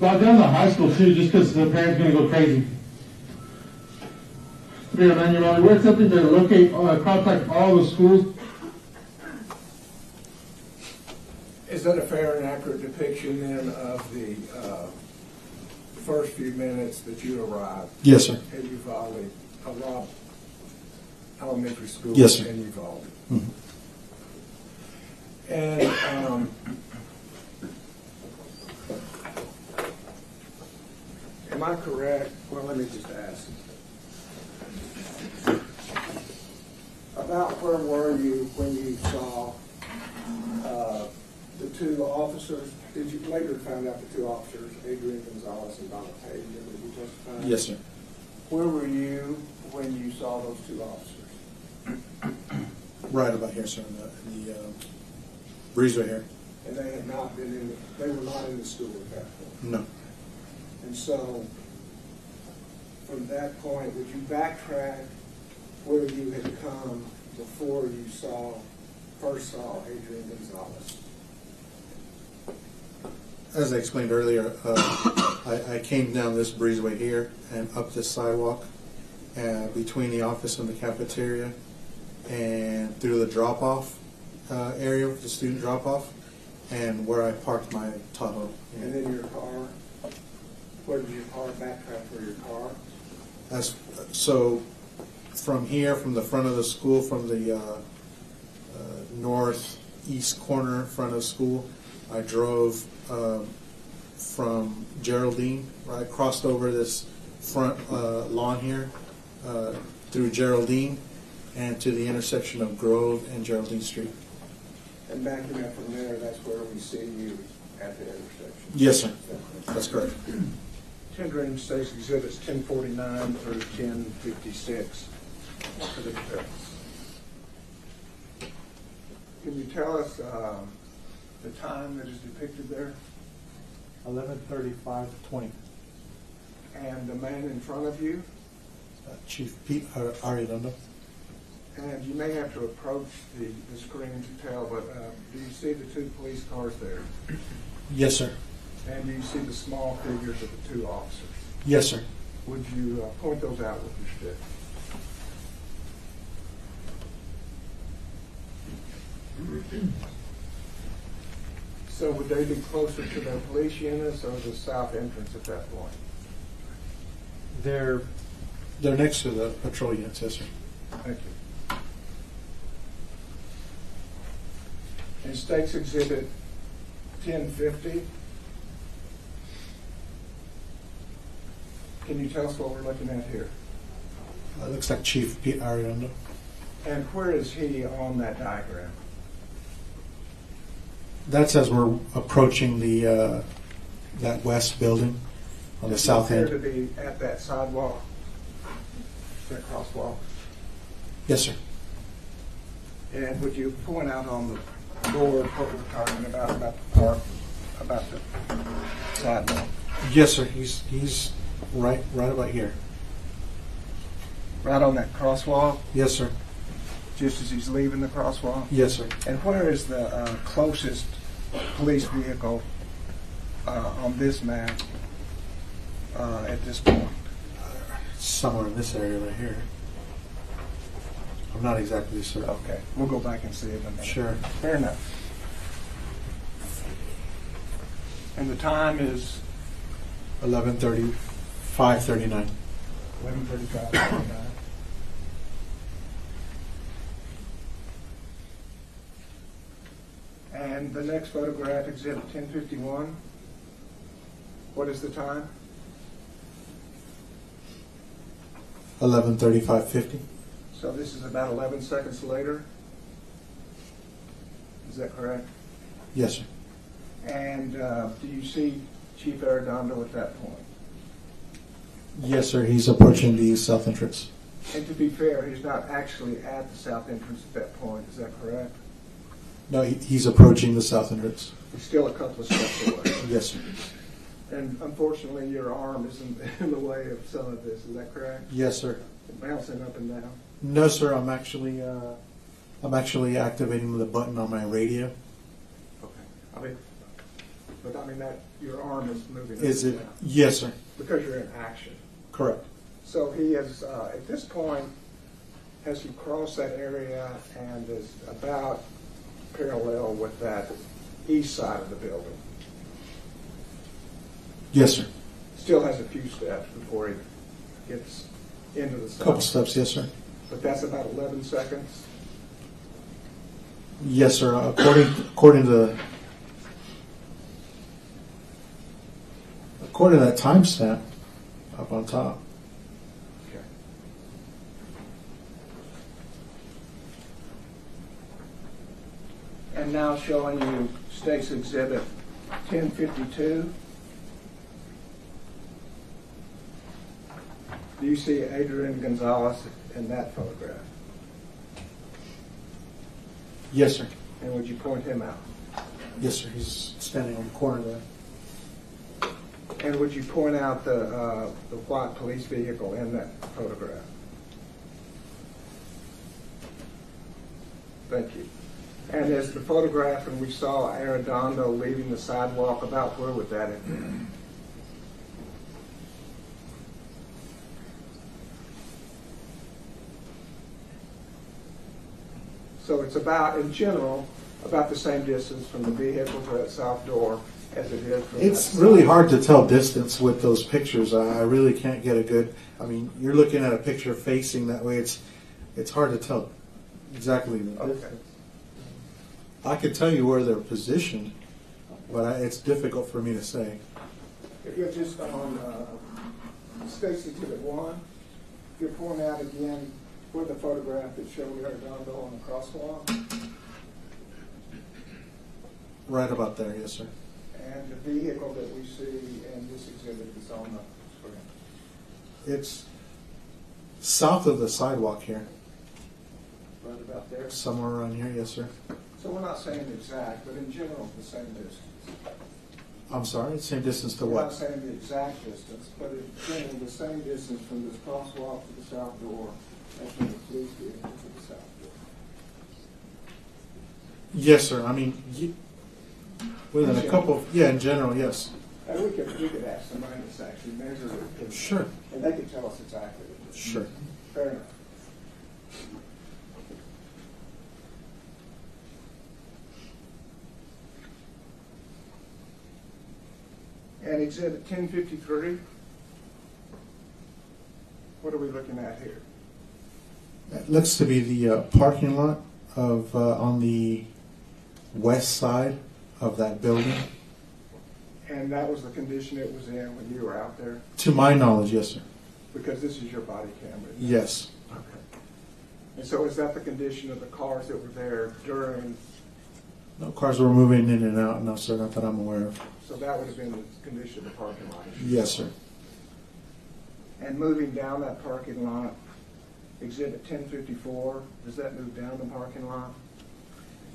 Lock down the high school too, just because the parents are going to go crazy. 309, we're attempting to locate, contact all the schools. Is that a fair and accurate depiction then of the first few minutes that you arrived? Yes, sir. At Uvalde, Robb Elementary School. Yes, sir. In Uvalde. Mhm. And am I correct? Well, let me just ask. About where were you when you saw the two officers? Did you later find out the two officers, Adrian Gonzales and Tahoe, did you testify? Yes, sir. Where were you when you saw those two officers? Right about here, sir. In the breeze right here. And they had not been in. They were not in the school at that point. No. And so, from that point, would you backtrack where you had come before you first saw Adrian Gonzales? As I explained earlier, I came down this breezeway here and up this sidewalk between the office and the cafeteria and through the drop-off area, the student drop-off, and where I parked my Tahoe. And then your car, where did your car backtrack for your car? So from here, from the front of the school, from the northeast corner front of the school, I drove from Geraldine, right, crossed over this front lawn here through Geraldine and to the intersection of Grove and Geraldine Street. And backing up from there, that's where we see you at the intersection. Yes, sir. That's correct. tendering State's Exhibits 1049 through 1056. What are the details? Can you tell us the time that is depicted there? 11:35:20. And the man in front of you? Chief Pete Arredondo. And you may have to approach the screen to tell, but do you see the two police cars there? Yes, sir. And do you see the small figures of the two officers? Yes, sir. Would you point those out with your stick? So would they be closer to their police units or the south entrance at that point? They're next to the patrol units, yes, sir. Thank you. In State's Exhibit 1050, can you tell us what we're looking at here? It looks like Chief Pete Arredondo. And where is he on that diagram? That's as we're approaching the that west building on the south Appear end. to be at that sidewalk, that crosswalk. Yes, sir. And would you point out on the board what we're talking about the park, about the sidewalk? Yes, sir. He's right about here. Right on that crosswalk, Yes, sir. just as he's leaving the crosswalk? Yes, sir. And where is the closest police vehicle on this map at this point? Somewhere in this area right here. I'm not exactly sure. Okay, we'll go back and see it in a minute. Sure. Fair enough. And the time is 11:30, 5:39. 11:35. And the next photograph, Exhibit 1051. What is the time? 11:35:50. So this is about 11 seconds later. Is that correct? Yes, sir. And do you see Chief Arredondo at that point? Yes, sir. He's approaching the south entrance. And to be fair, he's not actually at the south entrance at that point. Is that correct? No, he's approaching the south entrance. He's still a couple of steps away. Yes, sir. And unfortunately, your arm is in the way of some of this. Is that correct? Yes, sir. Bouncing up and down. No, sir. I'm actually activating the button on my radio. Okay. But that your arm is moving. up Is and it? down Yes, sir. because you're in action. Correct. So he is at this point. Has he crossed that area and is about parallel with that east side of the building? Yes, sir. Still has a few steps before he gets into the south. Couple steps. Yes, sir. But that's about 11 seconds. Yes, sir. According to that timestamp up on top. Okay. And now showing you State's Exhibit 1052. Do you see Adrian Gonzales in that photograph? Yes, sir. And would you point him out? Yes, sir. He's standing on the corner there. And would you point out the white police vehicle in that photograph? Thank you. And as the photograph, and we saw Arredondo leaving the sidewalk, about where would that have been? So it's about, in general, about the same distance from the vehicle to that south door as it is from It's that really side. hard to tell distance with those pictures. I really can't get a good. You're looking at a picture facing that way. It's hard to tell exactly the Okay. distance. I could tell you where they're positioned, but it's difficult for me to say. If you're just on State's Exhibit 1, if you're pointing out again where the photograph that showed Arredondo on the crosswalk, Right about there, yes, sir. and the vehicle that we see in this exhibit is on It's south of the sidewalk here, Right about there. somewhere around here. Yes, sir. So we're not saying the exact, but in general, the same distance. I'm sorry. Same distance to We're not what? saying the exact distance, but in general, the same distance from this crosswalk to the south door as from the police vehicle to the south door. Yes, sir. I mean, within a couple. Yeah, in general, yes. And we could ask somebody that's actually measured it. Sure. And they could tell us exactly. Sure. Fair enough. And exhibit 1053, what are we looking at here? That looks to be the parking lot of on the west side of that building. And that was the condition it was in when you were out there? To my knowledge, yes, sir. Because this is your body camera. isn't it? Yes. Okay. And so is that the condition of the cars that were there during, No cars were moving in and out. No, sir. Not that I'm aware of. so that would have been the condition of the parking lot? Yes, sir. And moving down that parking lot, exhibit 1054, does that move down the parking lot?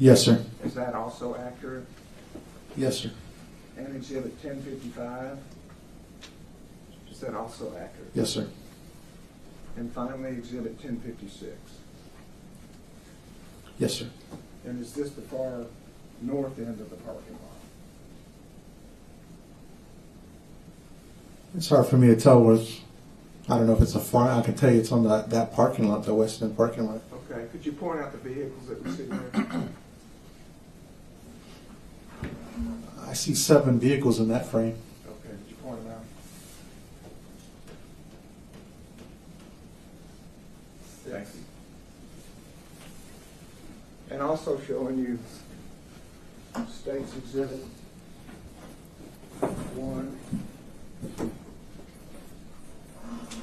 Yes, sir. Is that also accurate? Yes, sir. And exhibit 1055, is that also accurate? Yes, sir. And finally, exhibit 1056. Yes, sir. And is this the far north end of the parking lot? It's hard for me to tell where. I don't know if it's a far. I can tell you it's on that parking lot, the west end parking lot. Okay, could you point out the vehicles that we see there? I see 7 vehicles in that frame. Okay, could you point them out? Thank you. And also showing you State's Exhibit 1.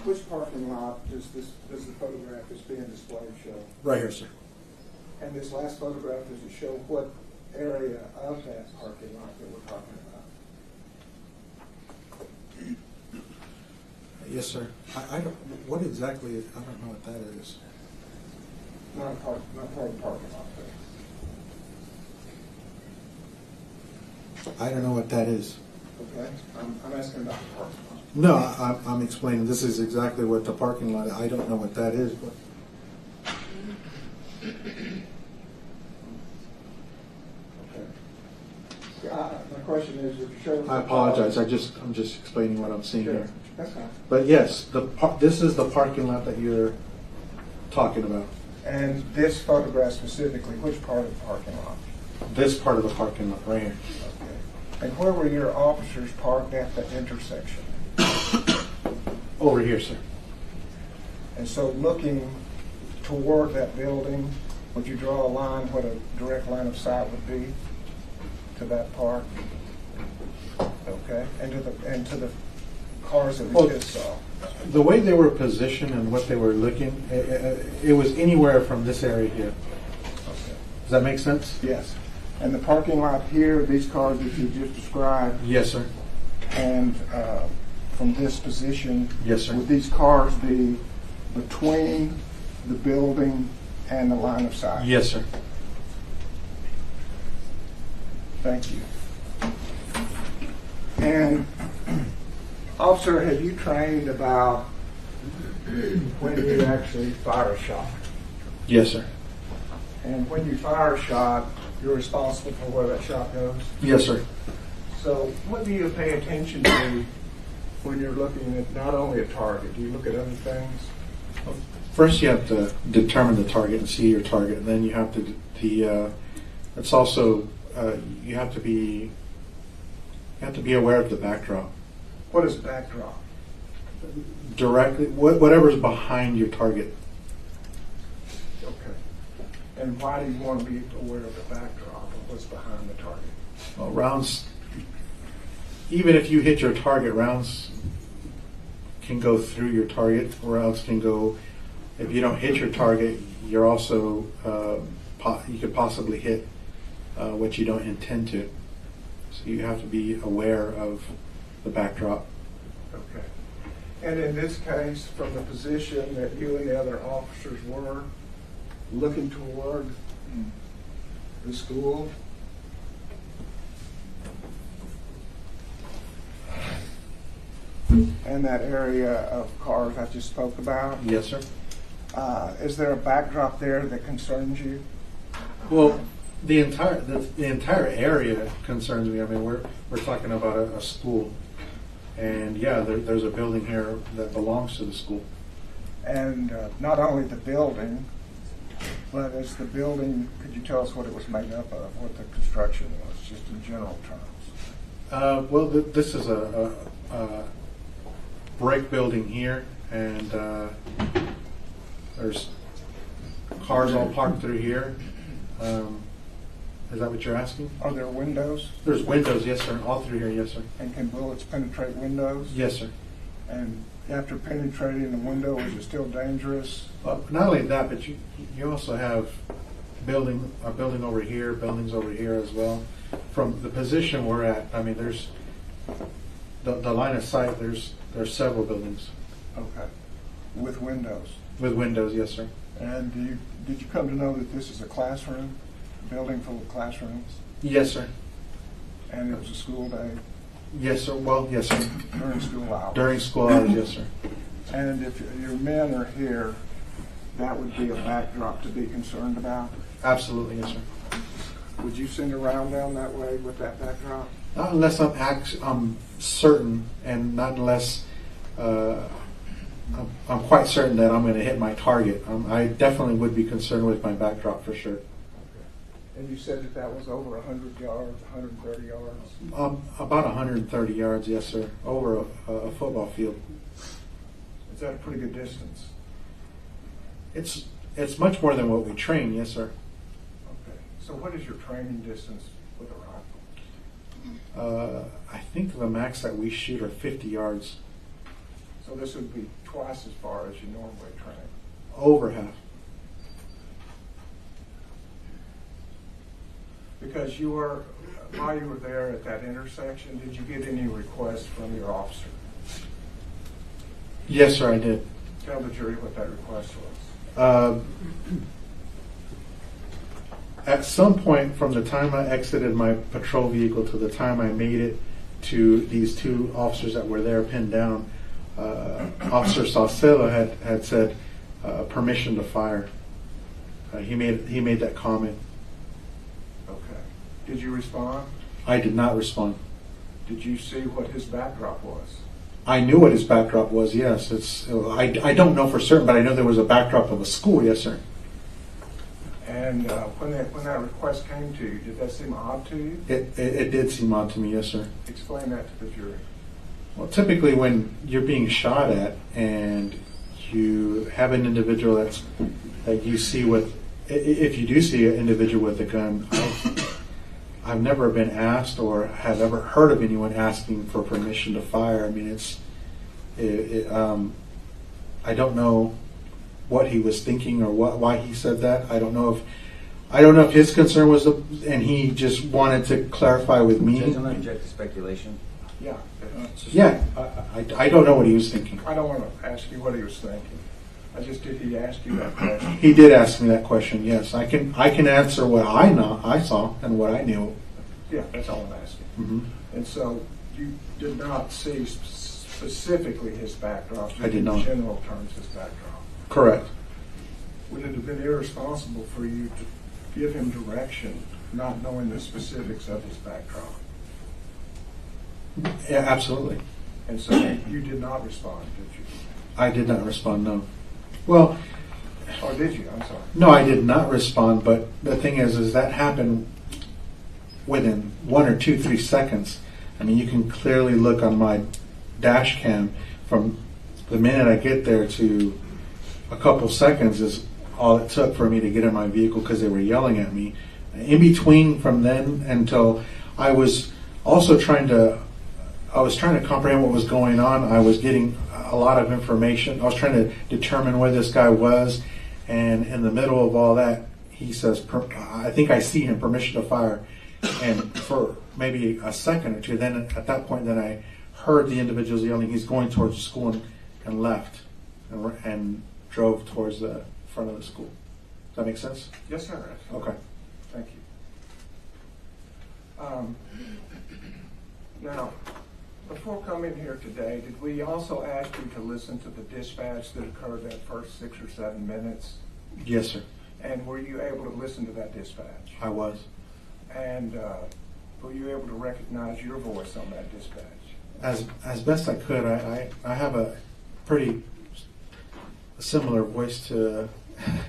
Which parking lot does the photograph that's being displayed show? Right here, sir. And this last photograph, does it show what area of that parking lot that we're talking about? Yes, sir. I don't. What exactly? I don't know what that is. Not part of the parking lot, I don't know what that is. okay? I'm asking about the parking lot. No, I'm explaining. This is exactly what the parking lot. I don't know what that is, but Okay. My question is, if you show... I apologize. I'm just explaining what I'm seeing Sure, here. that's fine. But yes, this is the parking lot that you're talking about. And this photograph specifically, which part of the parking lot? This part of the parking lot right here. Okay. And where were your officers parked at the intersection? Over here, sir. And so looking toward that building, would you draw a line, what a direct line of sight would be to that park? Okay, and to the cars that we just saw? The way they were positioned and what they were looking, it was anywhere from this area here. Okay. Does that make sense? Yes. And the parking lot here, these cars that you just described, Yes, sir. and from this position, Yes, sir. would these cars be between the building and the line of sight? Yes, sir. Thank you. And officer, have you trained about when you actually fire a shot? Yes, sir. And when you fire a shot, you're responsible for where that shot goes? Yes, sir. So what do you pay attention to when you're looking at not only a target? Do you look at other things? First, you have to determine the target and see your target, and then you have to. It's also you have to be aware of the backdrop. What is backdrop? Directly, whatever's behind your target. Okay. And why do you want to be aware of the backdrop of what's behind the target? Well, rounds. Even if you hit your target, rounds can go through your target. Rounds can go. If you don't hit your target, you're also you could possibly hit what you don't intend to. So you have to be aware of the backdrop. Okay. And in this case, from the position that you and the other officers were looking toward the school, and that area of cars I just spoke about, Yes, sir. is there a backdrop there that concerns you? Well, the entire area concerns me. I mean, we're talking about a school, and yeah, there's a building here that belongs to the school. And not only the building, but as the building, could you tell us what it was made up of, what the construction was, just in general terms? Well, this is a brick building here, and there's cars all parked through here. Is that what you're asking? Are there windows? There's windows, yes, sir, all through here, yes, sir. And can bullets penetrate windows? Yes, sir. And after penetrating the window, is it still dangerous? Not only that, but you also have a building over here, buildings over here as well. From the position we're at, I mean, there's the line of sight. There's several buildings Okay. With windows? with windows, yes, sir. And did you come to know that this is a classroom, building full of classrooms? Yes, sir. And it was a school day Yes, sir. Well, yes, sir. during school hours? During school hours, yes, sir. And if your men are here, that would be a backdrop to be concerned about? Absolutely, yes, sir. Would you send a round down that way with that backdrop? Not unless I'm certain, and not unless I'm quite certain that I'm going to hit my target. I definitely would be concerned with my backdrop for sure. And you said that was over 100 yards, 130 yards? About 130 yards, yes, sir. Over a football field. Is that a pretty good distance? It's much more than what we train, yes, sir. Okay. So what is your training distance with a rifle? I think the max that we shoot are 50 yards. So this would be twice as far as you normally train? Over half. Because while you were there at that intersection, did you get any requests from your officer? Yes, sir, I did. Tell the jury what that request was. At some point from the time I exited my patrol vehicle to the time I made it to these two officers that were there pinned down, Officer Saucelo had said permission to fire. He made that comment. Okay. Did you respond? I did not respond. Did you see what his backdrop was? I knew what his backdrop was, yes. I don't know for certain, but I know there was a backdrop of a school, yes, sir. And when that request came to you, did that seem odd to you? It did seem odd to me, yes, sir. Explain that to the jury. Well, typically when you're being shot at and you have an individual that you see with, if you do see an individual with a gun, I've never been asked or have ever heard of anyone asking for permission to fire. I mean, I don't know what he was thinking or why he said that. I don't know if his concern was and he just wanted to clarify with me. Judge, I'm not object to speculation. Yeah. Yeah, I don't know what he was thinking. I don't want to ask you what he was thinking. Did he ask you that question? He did ask me that question. Yes, I can answer what I saw and what I knew. Yeah, that's all I'm asking. Mm-hmm. And so you did not see specifically his backdrop. I did not. In general terms, his backdrop. Correct. Would it have been irresponsible for you to give him direction, not knowing the specifics of his backdrop? Yeah, absolutely. And so you did not respond, did you? I did not respond, no. Well, or did you? I'm sorry. No, I did not respond, but the thing is that happened within 1 or 2, 3 seconds. I mean, you can clearly look on my dash cam from the minute I get there to a couple seconds is all it took for me to get in my vehicle because they were yelling at me. In between from then until I was also trying to comprehend what was going on. I was getting a lot of information. I was trying to determine where this guy was, and in the middle of all that, he says, I think I see him, permission to fire. And for maybe a second or two, then at that point, then I heard the individuals yelling, he's going towards the school, and left and drove towards the front of the school. Does that make sense? Yes, sir. Okay. Thank you. Now, before coming here today, did we also ask you to listen to the dispatch that occurred that first 6 or 7 minutes? Yes, sir. And were you able to listen to that dispatch? I was. And were you able to recognize your voice on that dispatch? As best I could. I have a pretty similar voice to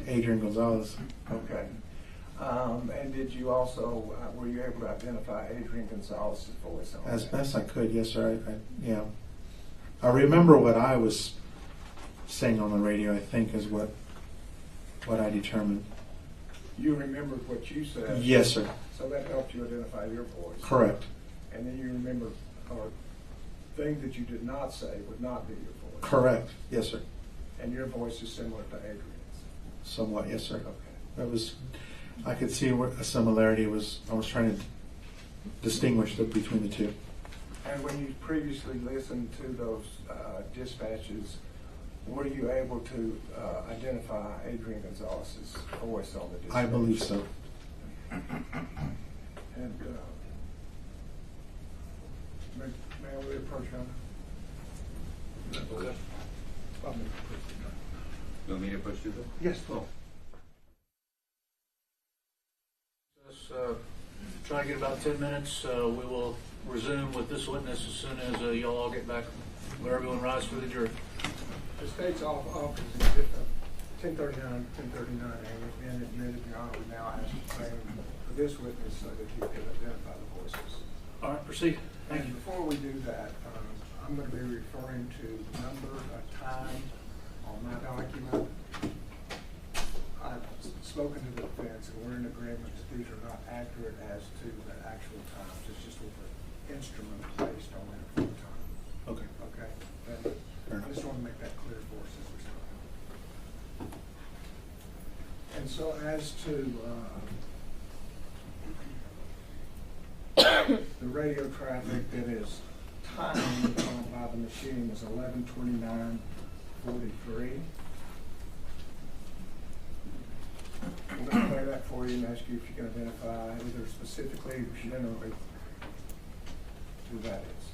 Adrian Gonzales. Okay. And did you also, were you able to identify Adrian Gonzales' voice on As that? best I could, yes, sir. I remember what I was saying on the radio, I think, is what I determined. You remembered what you said? Yes, sir. So that helped you identify your voice? Correct. And then you remember, or things that you did not say would not be your voice? Correct. Yes, sir. And your voice is similar to Adrian's? Somewhat, yes, sir. Okay. I could see what a similarity was. I was trying to distinguish between the two. And when you previously listened to those dispatches, were you able to identify Adrian Gonzales' voice on the dispatch? I believe so. And may I really approach him? You want me to push through this? Yes, please. Let's try to get about 10 minutes. We will resume with this witness as soon as y'all all get back where everyone rise for the jury. The state's office is 1039, 1039, and has been admitted, Your Honor. We now ask for this witness so that he can identify the voices. All right, proceed. Thank you. Before we do that, I'm going to be referring to number, time on my document. I've spoken to the defense, and we're in agreement that these are not accurate as to the actual times. It's just with the instrument placed on there for the time. Okay. Okay? And I just want to make that clear for us as we start. And so as to the radio traffic that is timed by the machine is 11:29:43. I'm going to play that for you and ask you if you can identify either specifically or generally who that is.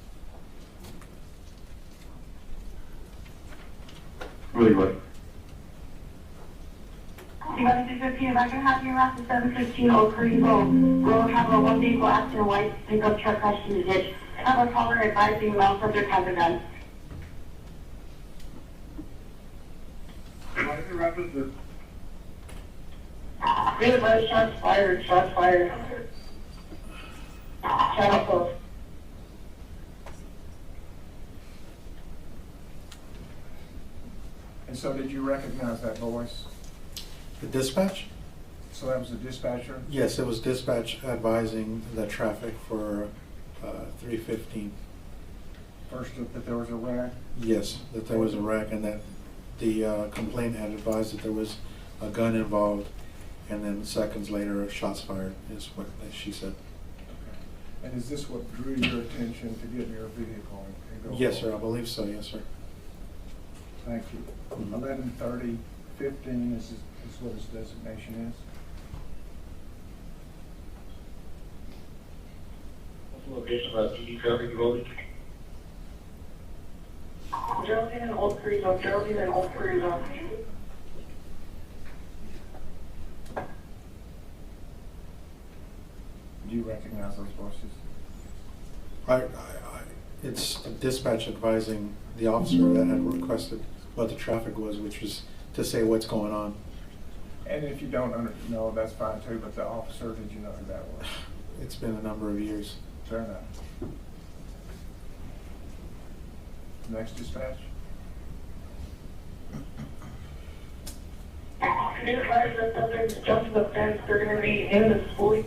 Really good. You got a 615, if I can have you around to 715 Oak Creek Road. We'll have a one vehicle Aston white pickup truck crashed in the ditch. Have a caller advising male subject has a gun. What's the reference to? Really bad shots fired, shots fired. Channel close. And so did you recognize that voice? The dispatch? So that was the dispatcher? Yes, it was dispatch advising the traffic for 315. First, that there was a wreck? Yes, that there was a wreck and that the complainant had advised that there was a gun involved, and then seconds later, shots fired is what she said. Okay. And is this what drew your attention to get in your vehicle and go? Yes, sir, I believe so, yes, sir. Thank you. 11:30:15 is what his designation is. What's the location of that PD traffic involved? Geraldine and Old Creek Road, Geraldine and Old Creek Road. Do you recognize those voices? It's a dispatch advising the officer that had requested what the traffic was, which was to say what's going on. And if you don't know, that's fine too, but the officer, did you know who that was? It's been a number of years. Fair enough. Next dispatch. Can you advise that subjects jump the fence, they're going to be in the school?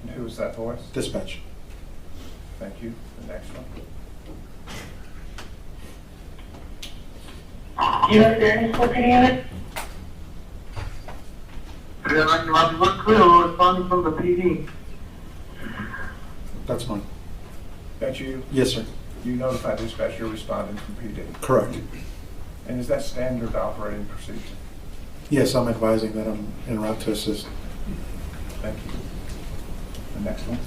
And who was that voice? Dispatch. Thank you. The next one. You know if there any smoking in it? Yeah, I can look clear, we're responding from the PD. That's fine. That you? Yes, sir. You notified dispatch you're responding from PD? Correct. And is that standard operating procedure? Yes, I'm advising that I'm en route to assist. Thank you. The next one?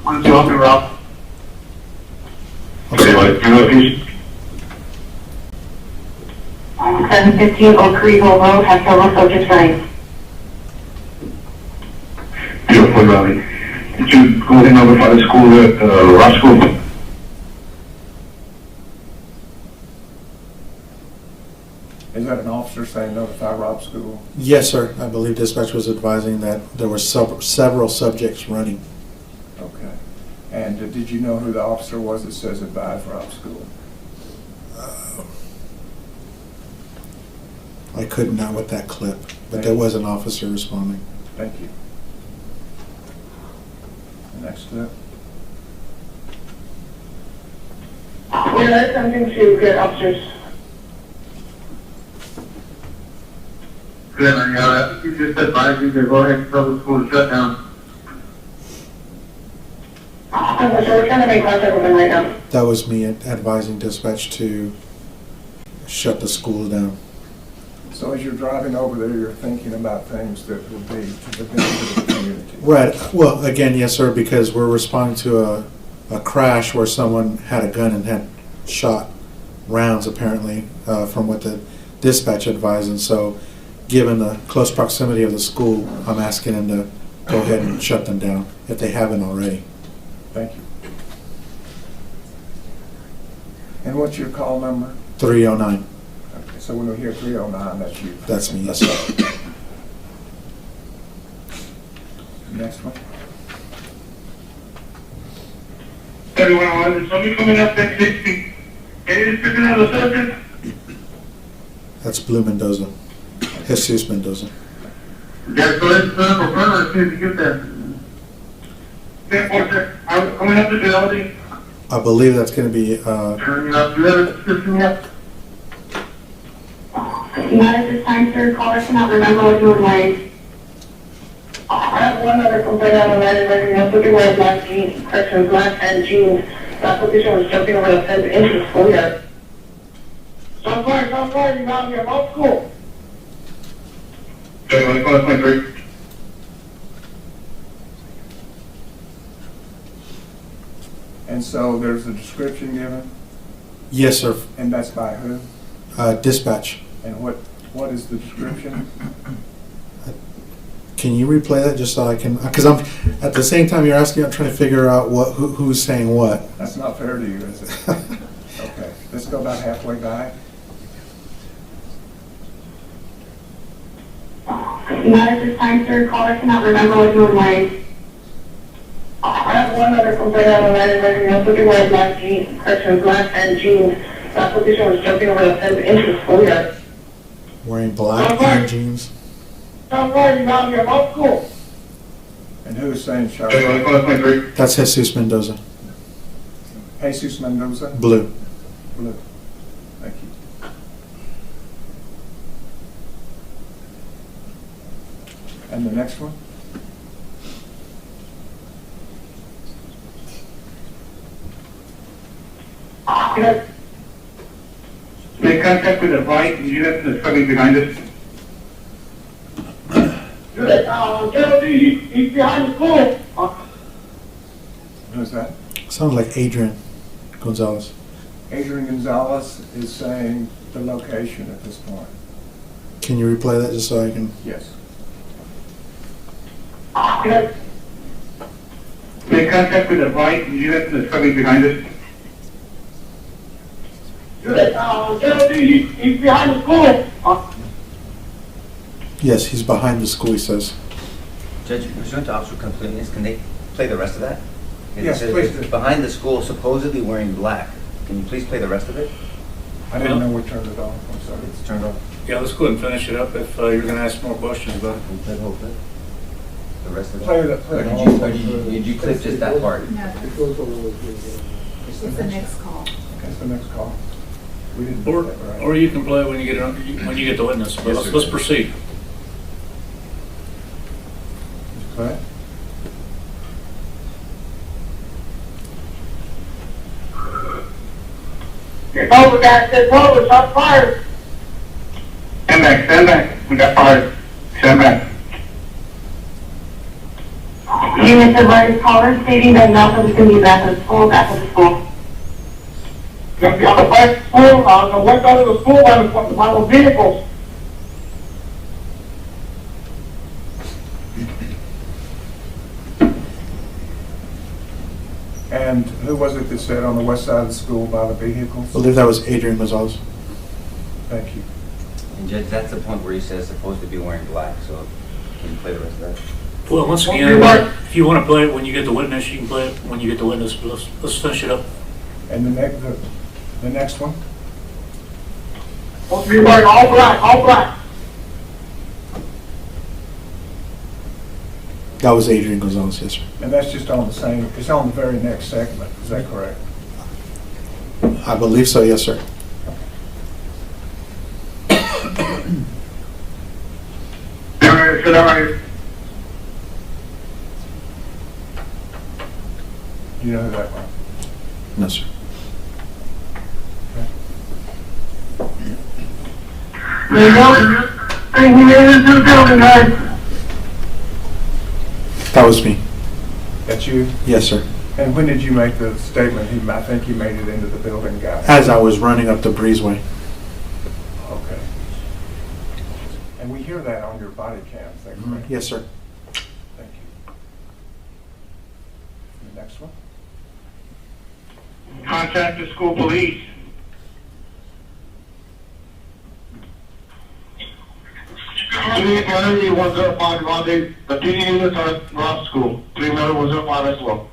What's your name, Rob? I'm sorry. 715 Oak Creek Road has several subjects running. Beautiful, Robbie. Did you go and notify the school at Robb School? Is that an officer saying notify Robb School? Yes, sir. I believe dispatch was advising that there were several subjects running. Okay. And did you know who the officer was that says advise Robb School? I could not with that clip, but there was an officer responding. Thank you. The next clip? Yeah, that's something to get officers. Good, I think you just advised you to go ahead and tell the school to shut down. So we're trying to make contact with them right now. That was me advising dispatch to shut the school down. So as you're driving over there, you're thinking about things that will be to the benefit of the community? Right. Well, again, yes, sir, because we're responding to a crash where someone had a gun and had shot rounds, apparently, from what the dispatch advised. And so, given the close proximity of the school, I'm asking them to go ahead and shut them down, if they haven't already. Thank you. And what's your call number? 309. Okay, so when we hear 309, that's you. That's me, yes, sir. Next one. Everyone, there's somebody coming up at 60. Can you just pick another subject? That's Blue Mendoza. Jesus Mendoza. Yeah, so let's for further, see if you get that. Coming up to the building. I believe that's going to be, Turning up, do you have a description yet? Not at this time, sir. Caller cannot remember what you were wearing. I have one other complaint on the line, and you're looking wearing black jeans, correction, black and jeans. The application was jumping over the fence into the schoolyard. Stop fire, you got here, Robb School. Okay, let me call 23. And so there's a description given, yes, sir, and that's by who? dispatch. And what is the description? Can you replay that just so I can, because I'm, at the same time you're asking, I'm trying to figure out who's saying what. That's not fair to you, is it? Okay, let's go about halfway back. Not at this time, sir. Caller cannot remember what you were wearing. I have one other complaint on the line, and you're looking wearing black jeans, correction, black and jeans. The application was jumping over the fence into the schoolyard. Wearing black and jeans. Stop fire, you got here, Robb School. And who is saying show? Okay, let me call 23. That's Jesus Mendoza. Jesus Mendoza? Blue. Blue. Thank you. And the next one? Make contact with the bike, you have the somebody behind us. Geraldine, he's behind the school. Who's that? Sounds like Adrian Gonzales. Adrian Gonzales is saying the location at this point. Can you replay that just so I can? Yes. Make contact with the bike, you have the somebody behind us. Geraldine, he's behind the school. Yes, he's behind the school, he says. Judge, pursuant to officer completeness, can they play the rest of that? Yes, It says, please do. behind the school, supposedly wearing black. Can you please play the rest of it? I didn't know we turned it off, I'm sorry. It's turned off. Yeah, let's go ahead and finish it up if you're going to ask more questions about it. Can you play the whole clip? The rest of it? Play it, play Or it did all. did you clip just that part? No, it's the next call. That's the next call. We didn't Or, do that, right? or you can play when you get the witness. But Yes, sir. let's proceed. Play it. It's over, guys. It's over. Shots fired. Stand back. Stand back. We got fired. Stand back. Units advised caller stating that nothing can be back at school. Back at the school. Gonna be on the back school, on the west side of the school by the vehicles. And who was it that said on the west side of the school by the vehicles? I believe that was Adrian Gonzales. Thank you. And Judge, that's the point where he says supposed to be wearing black, so can you play the rest of that? Well, once again, if you want to play it when you get the witness, you can play it when you get the witness, but let's finish it up. And the next one? Supposed to be wearing all black, all black. That was Adrian Gonzales, yes, sir. And that's just on the same, it's on the very next segment, is that correct? I believe so, yes, sir. Sit down right here. Do you know who that was? No, sir. That was me. That's you? Yes, sir. And when did you make the statement, I think he made it into the building, guy? As I was running up the breezeway. Okay. And we hear that on your body cam, is that correct? Yes, sir. Thank you. The next one? Contact the school police. Three was up on Monday. The 2 units are Robb School. 3 minute was up on as well.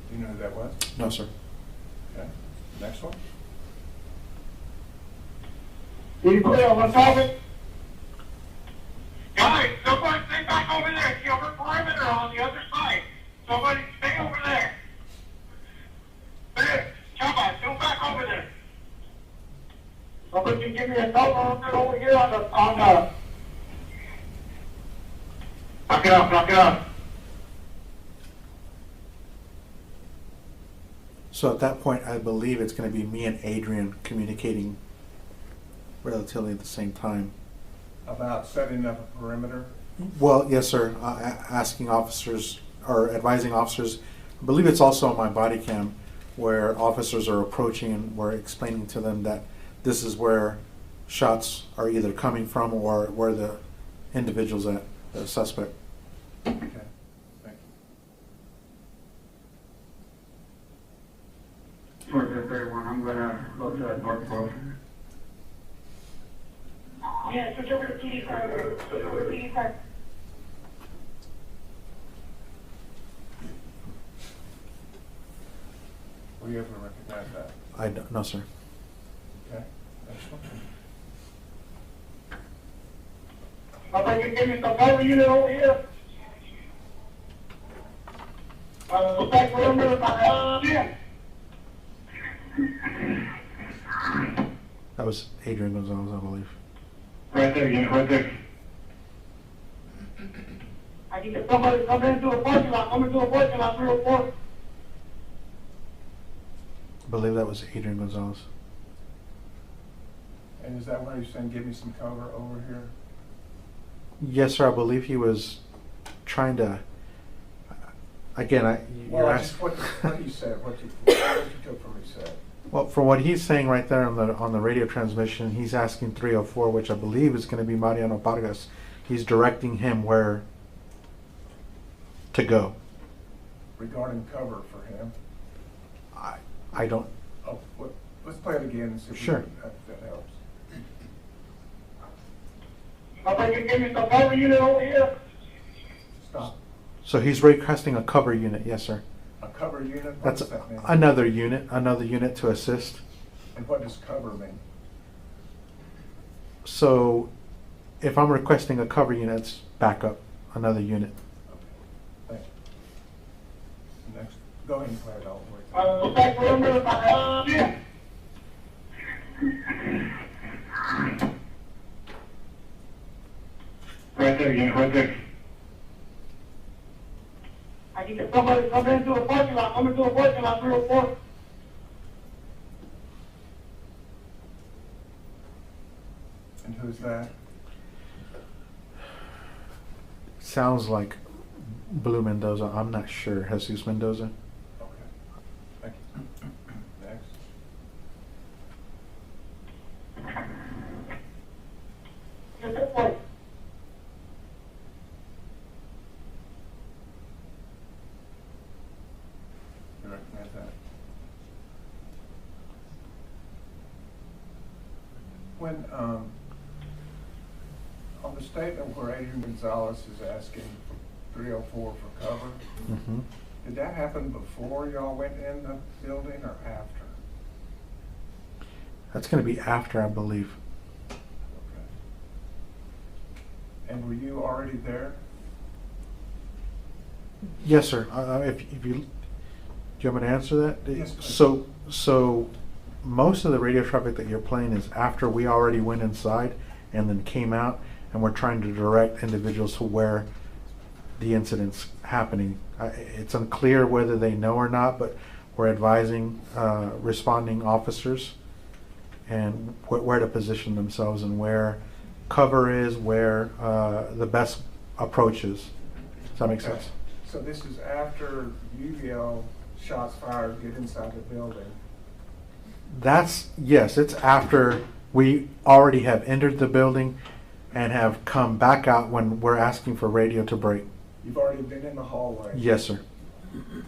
Do you know who that was? No, sir. Okay. Next one? You clear on the topic? Guys, somebody stay back over there. The other perimeter on the other side. Somebody stay over there. There, come on, go back over there. Somebody can give me a cell phone over here on the. Knock it off, knock it off. So at that point, I believe it's going to be me and Adrian communicating relatively at the same time. About setting up a perimeter? Well, yes, sir. Asking officers or advising officers. I believe it's also on my body cam where officers are approaching and we're explaining to them that this is where shots are either coming from or where the individual's at, the suspect. Okay, thank you. For the third one, I'm gonna go to that north pole. Yeah, switch over to PD car. Switch over to PD car. Were you able to recognize that? I don't know, sir. Okay, next one. I'll take you, give me some cover unit over here. Back perimeter by Jim. That was Adrian Gonzales, I believe. Right there, unit, right there. I need somebody to come into the parking lot, 304. I believe that was Adrian Gonzales. And is that why you're saying give me some cover over here? Yes, sir. I believe he was trying to. Again, Well, you're just asking. what he said, what you took from what he said. Well, from what he's saying right there on the radio transmission, he's asking 304, which I believe is going to be Mariano Vargas. He's directing him where to go. Regarding cover for him? I don't. Oh, let's play it again and see if Sure. that helps. I'll take you, give me some cover unit over here. Stop. So he's requesting a cover unit, yes, sir. A cover unit? What That's does that mean? another unit to assist. And what does cover mean? So if I'm requesting a cover unit, it's backup, another unit. Okay, thank you. Next, go ahead and play it all the way. Back perimeter by Jim. Right there, unit, right there. I need somebody to come into the parking lot, 304. And who's that? Sounds like Blue Mendoza. I'm not sure. Jesus Mendoza. Okay. Thank you. Next. Good point. You recognize that? When, on the statement where Adrian Gonzales is asking 304 for cover, Mm-hmm. did that happen before y'all went in the building or after? That's going to be after, I believe. Okay. And were you already there? Yes, sir. If you, do you want me to answer that? Yes, please. So most of the radio traffic that you're playing is after we already went inside and then came out, and we're trying to direct individuals to where the incident's happening. It's unclear whether they know or not, but we're advising responding officers and where to position themselves and where cover is, where the best approach is. Does that make sense? So this is after you yell, shots fired, get inside the building. Yes, it's after we already have entered the building and have come back out when we're asking for radio to break. You've already been in the hallway. Yes, sir.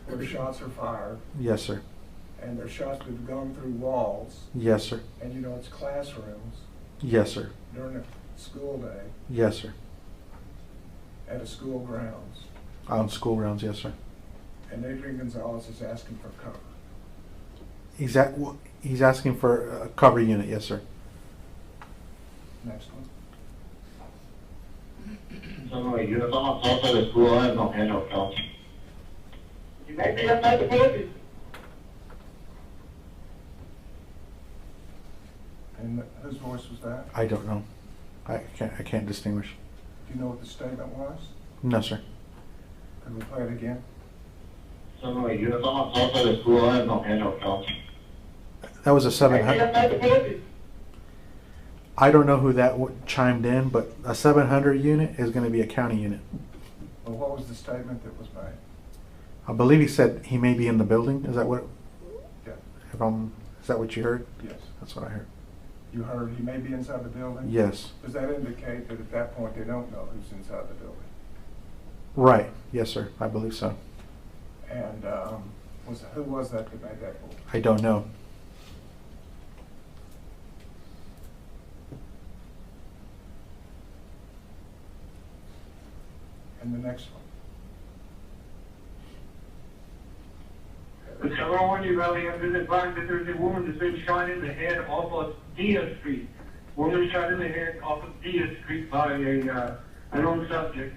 Where shots are fired, Yes, sir. and there's shots that have gone through walls, Yes, sir. and you know it's classrooms Yes, sir. during a school day Yes, sir. at a school grounds, On school grounds, yes, sir. and Adrian Gonzales is asking for cover. He's asking for a cover unit, yes, sir. Next one. So, you're not outside the school, I have no handout, count. You may be inside the building. And whose voice was that? I don't know. I can't distinguish. Do you know what the statement was? No, sir. Could we play it again? So, you're not outside the school, I have no handout, count. That was a You may be 700. inside the building. I don't know who that chimed in, but a 700 unit is going to be a county unit. Well, what was the statement that was made? I believe he said he may be in the building. Is that what? Yeah. Is that what you heard? Yes. That's what I heard. You heard he may be inside the building? Yes. Does that indicate that at that point they don't know who's inside the building? Right. Yes, sir. I believe so. And who was that made that voice? I don't know. And the next one. The 701 Uvalde have been advised that there's a woman that's been shot in the head off of Diaz Street. Woman shot in the head off of Diaz Street by a unknown subject.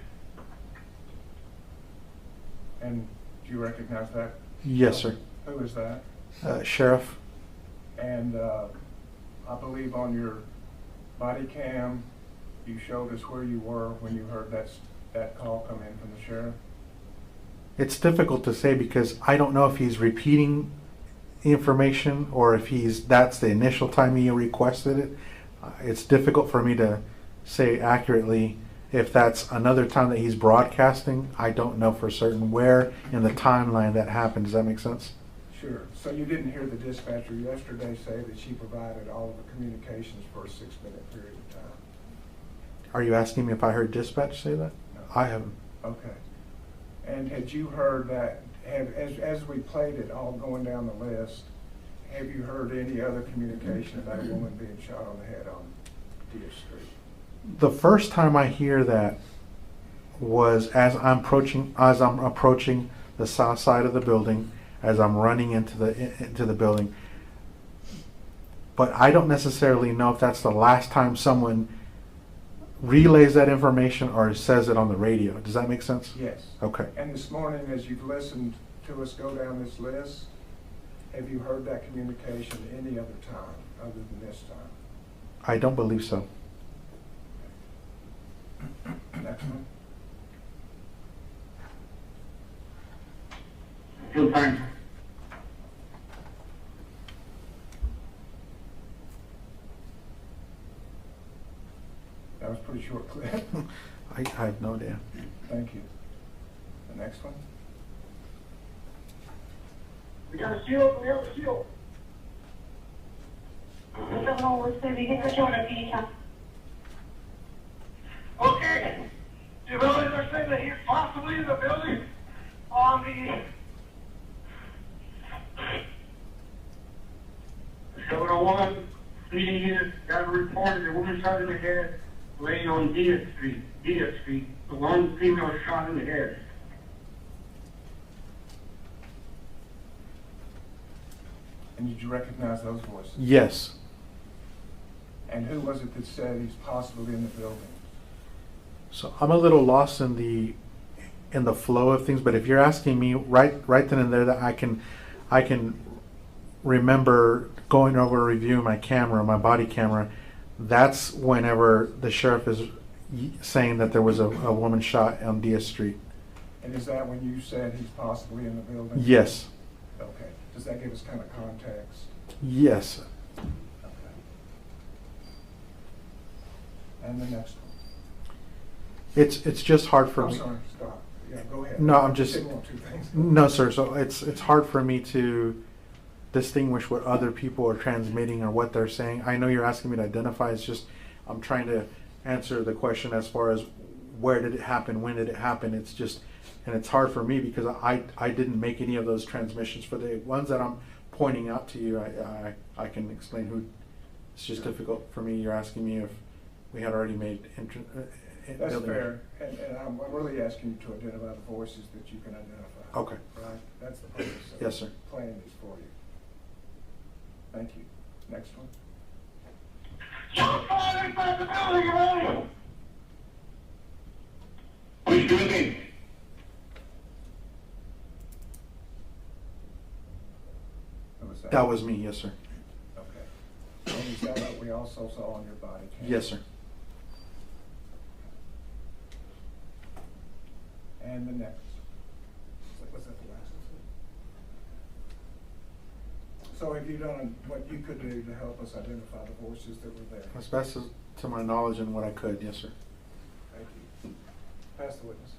And do you recognize that? Yes, sir. Who is that? Sheriff. And I believe on your body cam, you showed us where you were when you heard that call come in from the sheriff. It's difficult to say because I don't know if he's repeating information or if that's the initial time he requested it. It's difficult for me to say accurately if that's another time that he's broadcasting. I don't know for certain where in the timeline that happened. Does that make sense? Sure. So you didn't hear the dispatcher yesterday say that she provided all of the communications for a 6-minute period of time? Are you asking me if I heard dispatch say that? No. I haven't. Okay. And had you heard that, as we played it all going down the list, have you heard any other communication about a woman being shot on the head on Diaz Street? The first time I hear that was as I'm approaching the south side of the building, as I'm running into the building. But I don't necessarily know if that's the last time someone relays that information or says it on the radio. Does that make sense? Yes. Okay. And this morning, as you've listened to us go down this list, have you heard that communication any other time other than this time? I don't believe so. Next one. Field time. That was a pretty short clip. I have no idea. Thank you. The next one? We got a shield, we have a shield. Okay. The buildings are saying that he's possibly in the building on the 701 speeding unit got a report of a woman shot in the head laying on Diaz Street. The one female shot in the head. And did you recognize those voices? Yes. And who was it that said he's possibly in the building? So I'm a little lost in the flow of things, but if you're asking me right then and there, that I can remember going over reviewing my camera, my body camera. That's whenever the sheriff is saying that there was a woman shot on Diaz Street. And is that when you said he's possibly in the building? Yes. Okay. Does that give us kind of context? Yes. Okay. And the next one? It's just hard for I'm me. sorry, stop. Yeah, go ahead. No, I'm I just didn't want two things. no, sir. So it's hard for me to distinguish what other people are transmitting or what they're saying. I know you're asking me to identify. It's just I'm trying to answer the question as far as where did it happen, when did it happen. It's just, and it's hard for me because I didn't make any of those transmissions. For the ones that I'm pointing out to you, I can explain who. It's just difficult for me. You're asking me if we had already made That's fair, and I'm really asking you to identify the voices that you can identify. Okay. Right? That's the purpose of Yes, sir. playing these for you. Thank you. Next one. Shot fired inside the building, man! Which building? Who was that? That was me. Yes, sir. Okay. And is that what we also saw on your body cam? Yes, sir. And the next. Was that the last one? So have you done what you could do to help us identify the voices that were there? As best as to my knowledge and what I could. Yes, sir. Thank you. Pass the witness.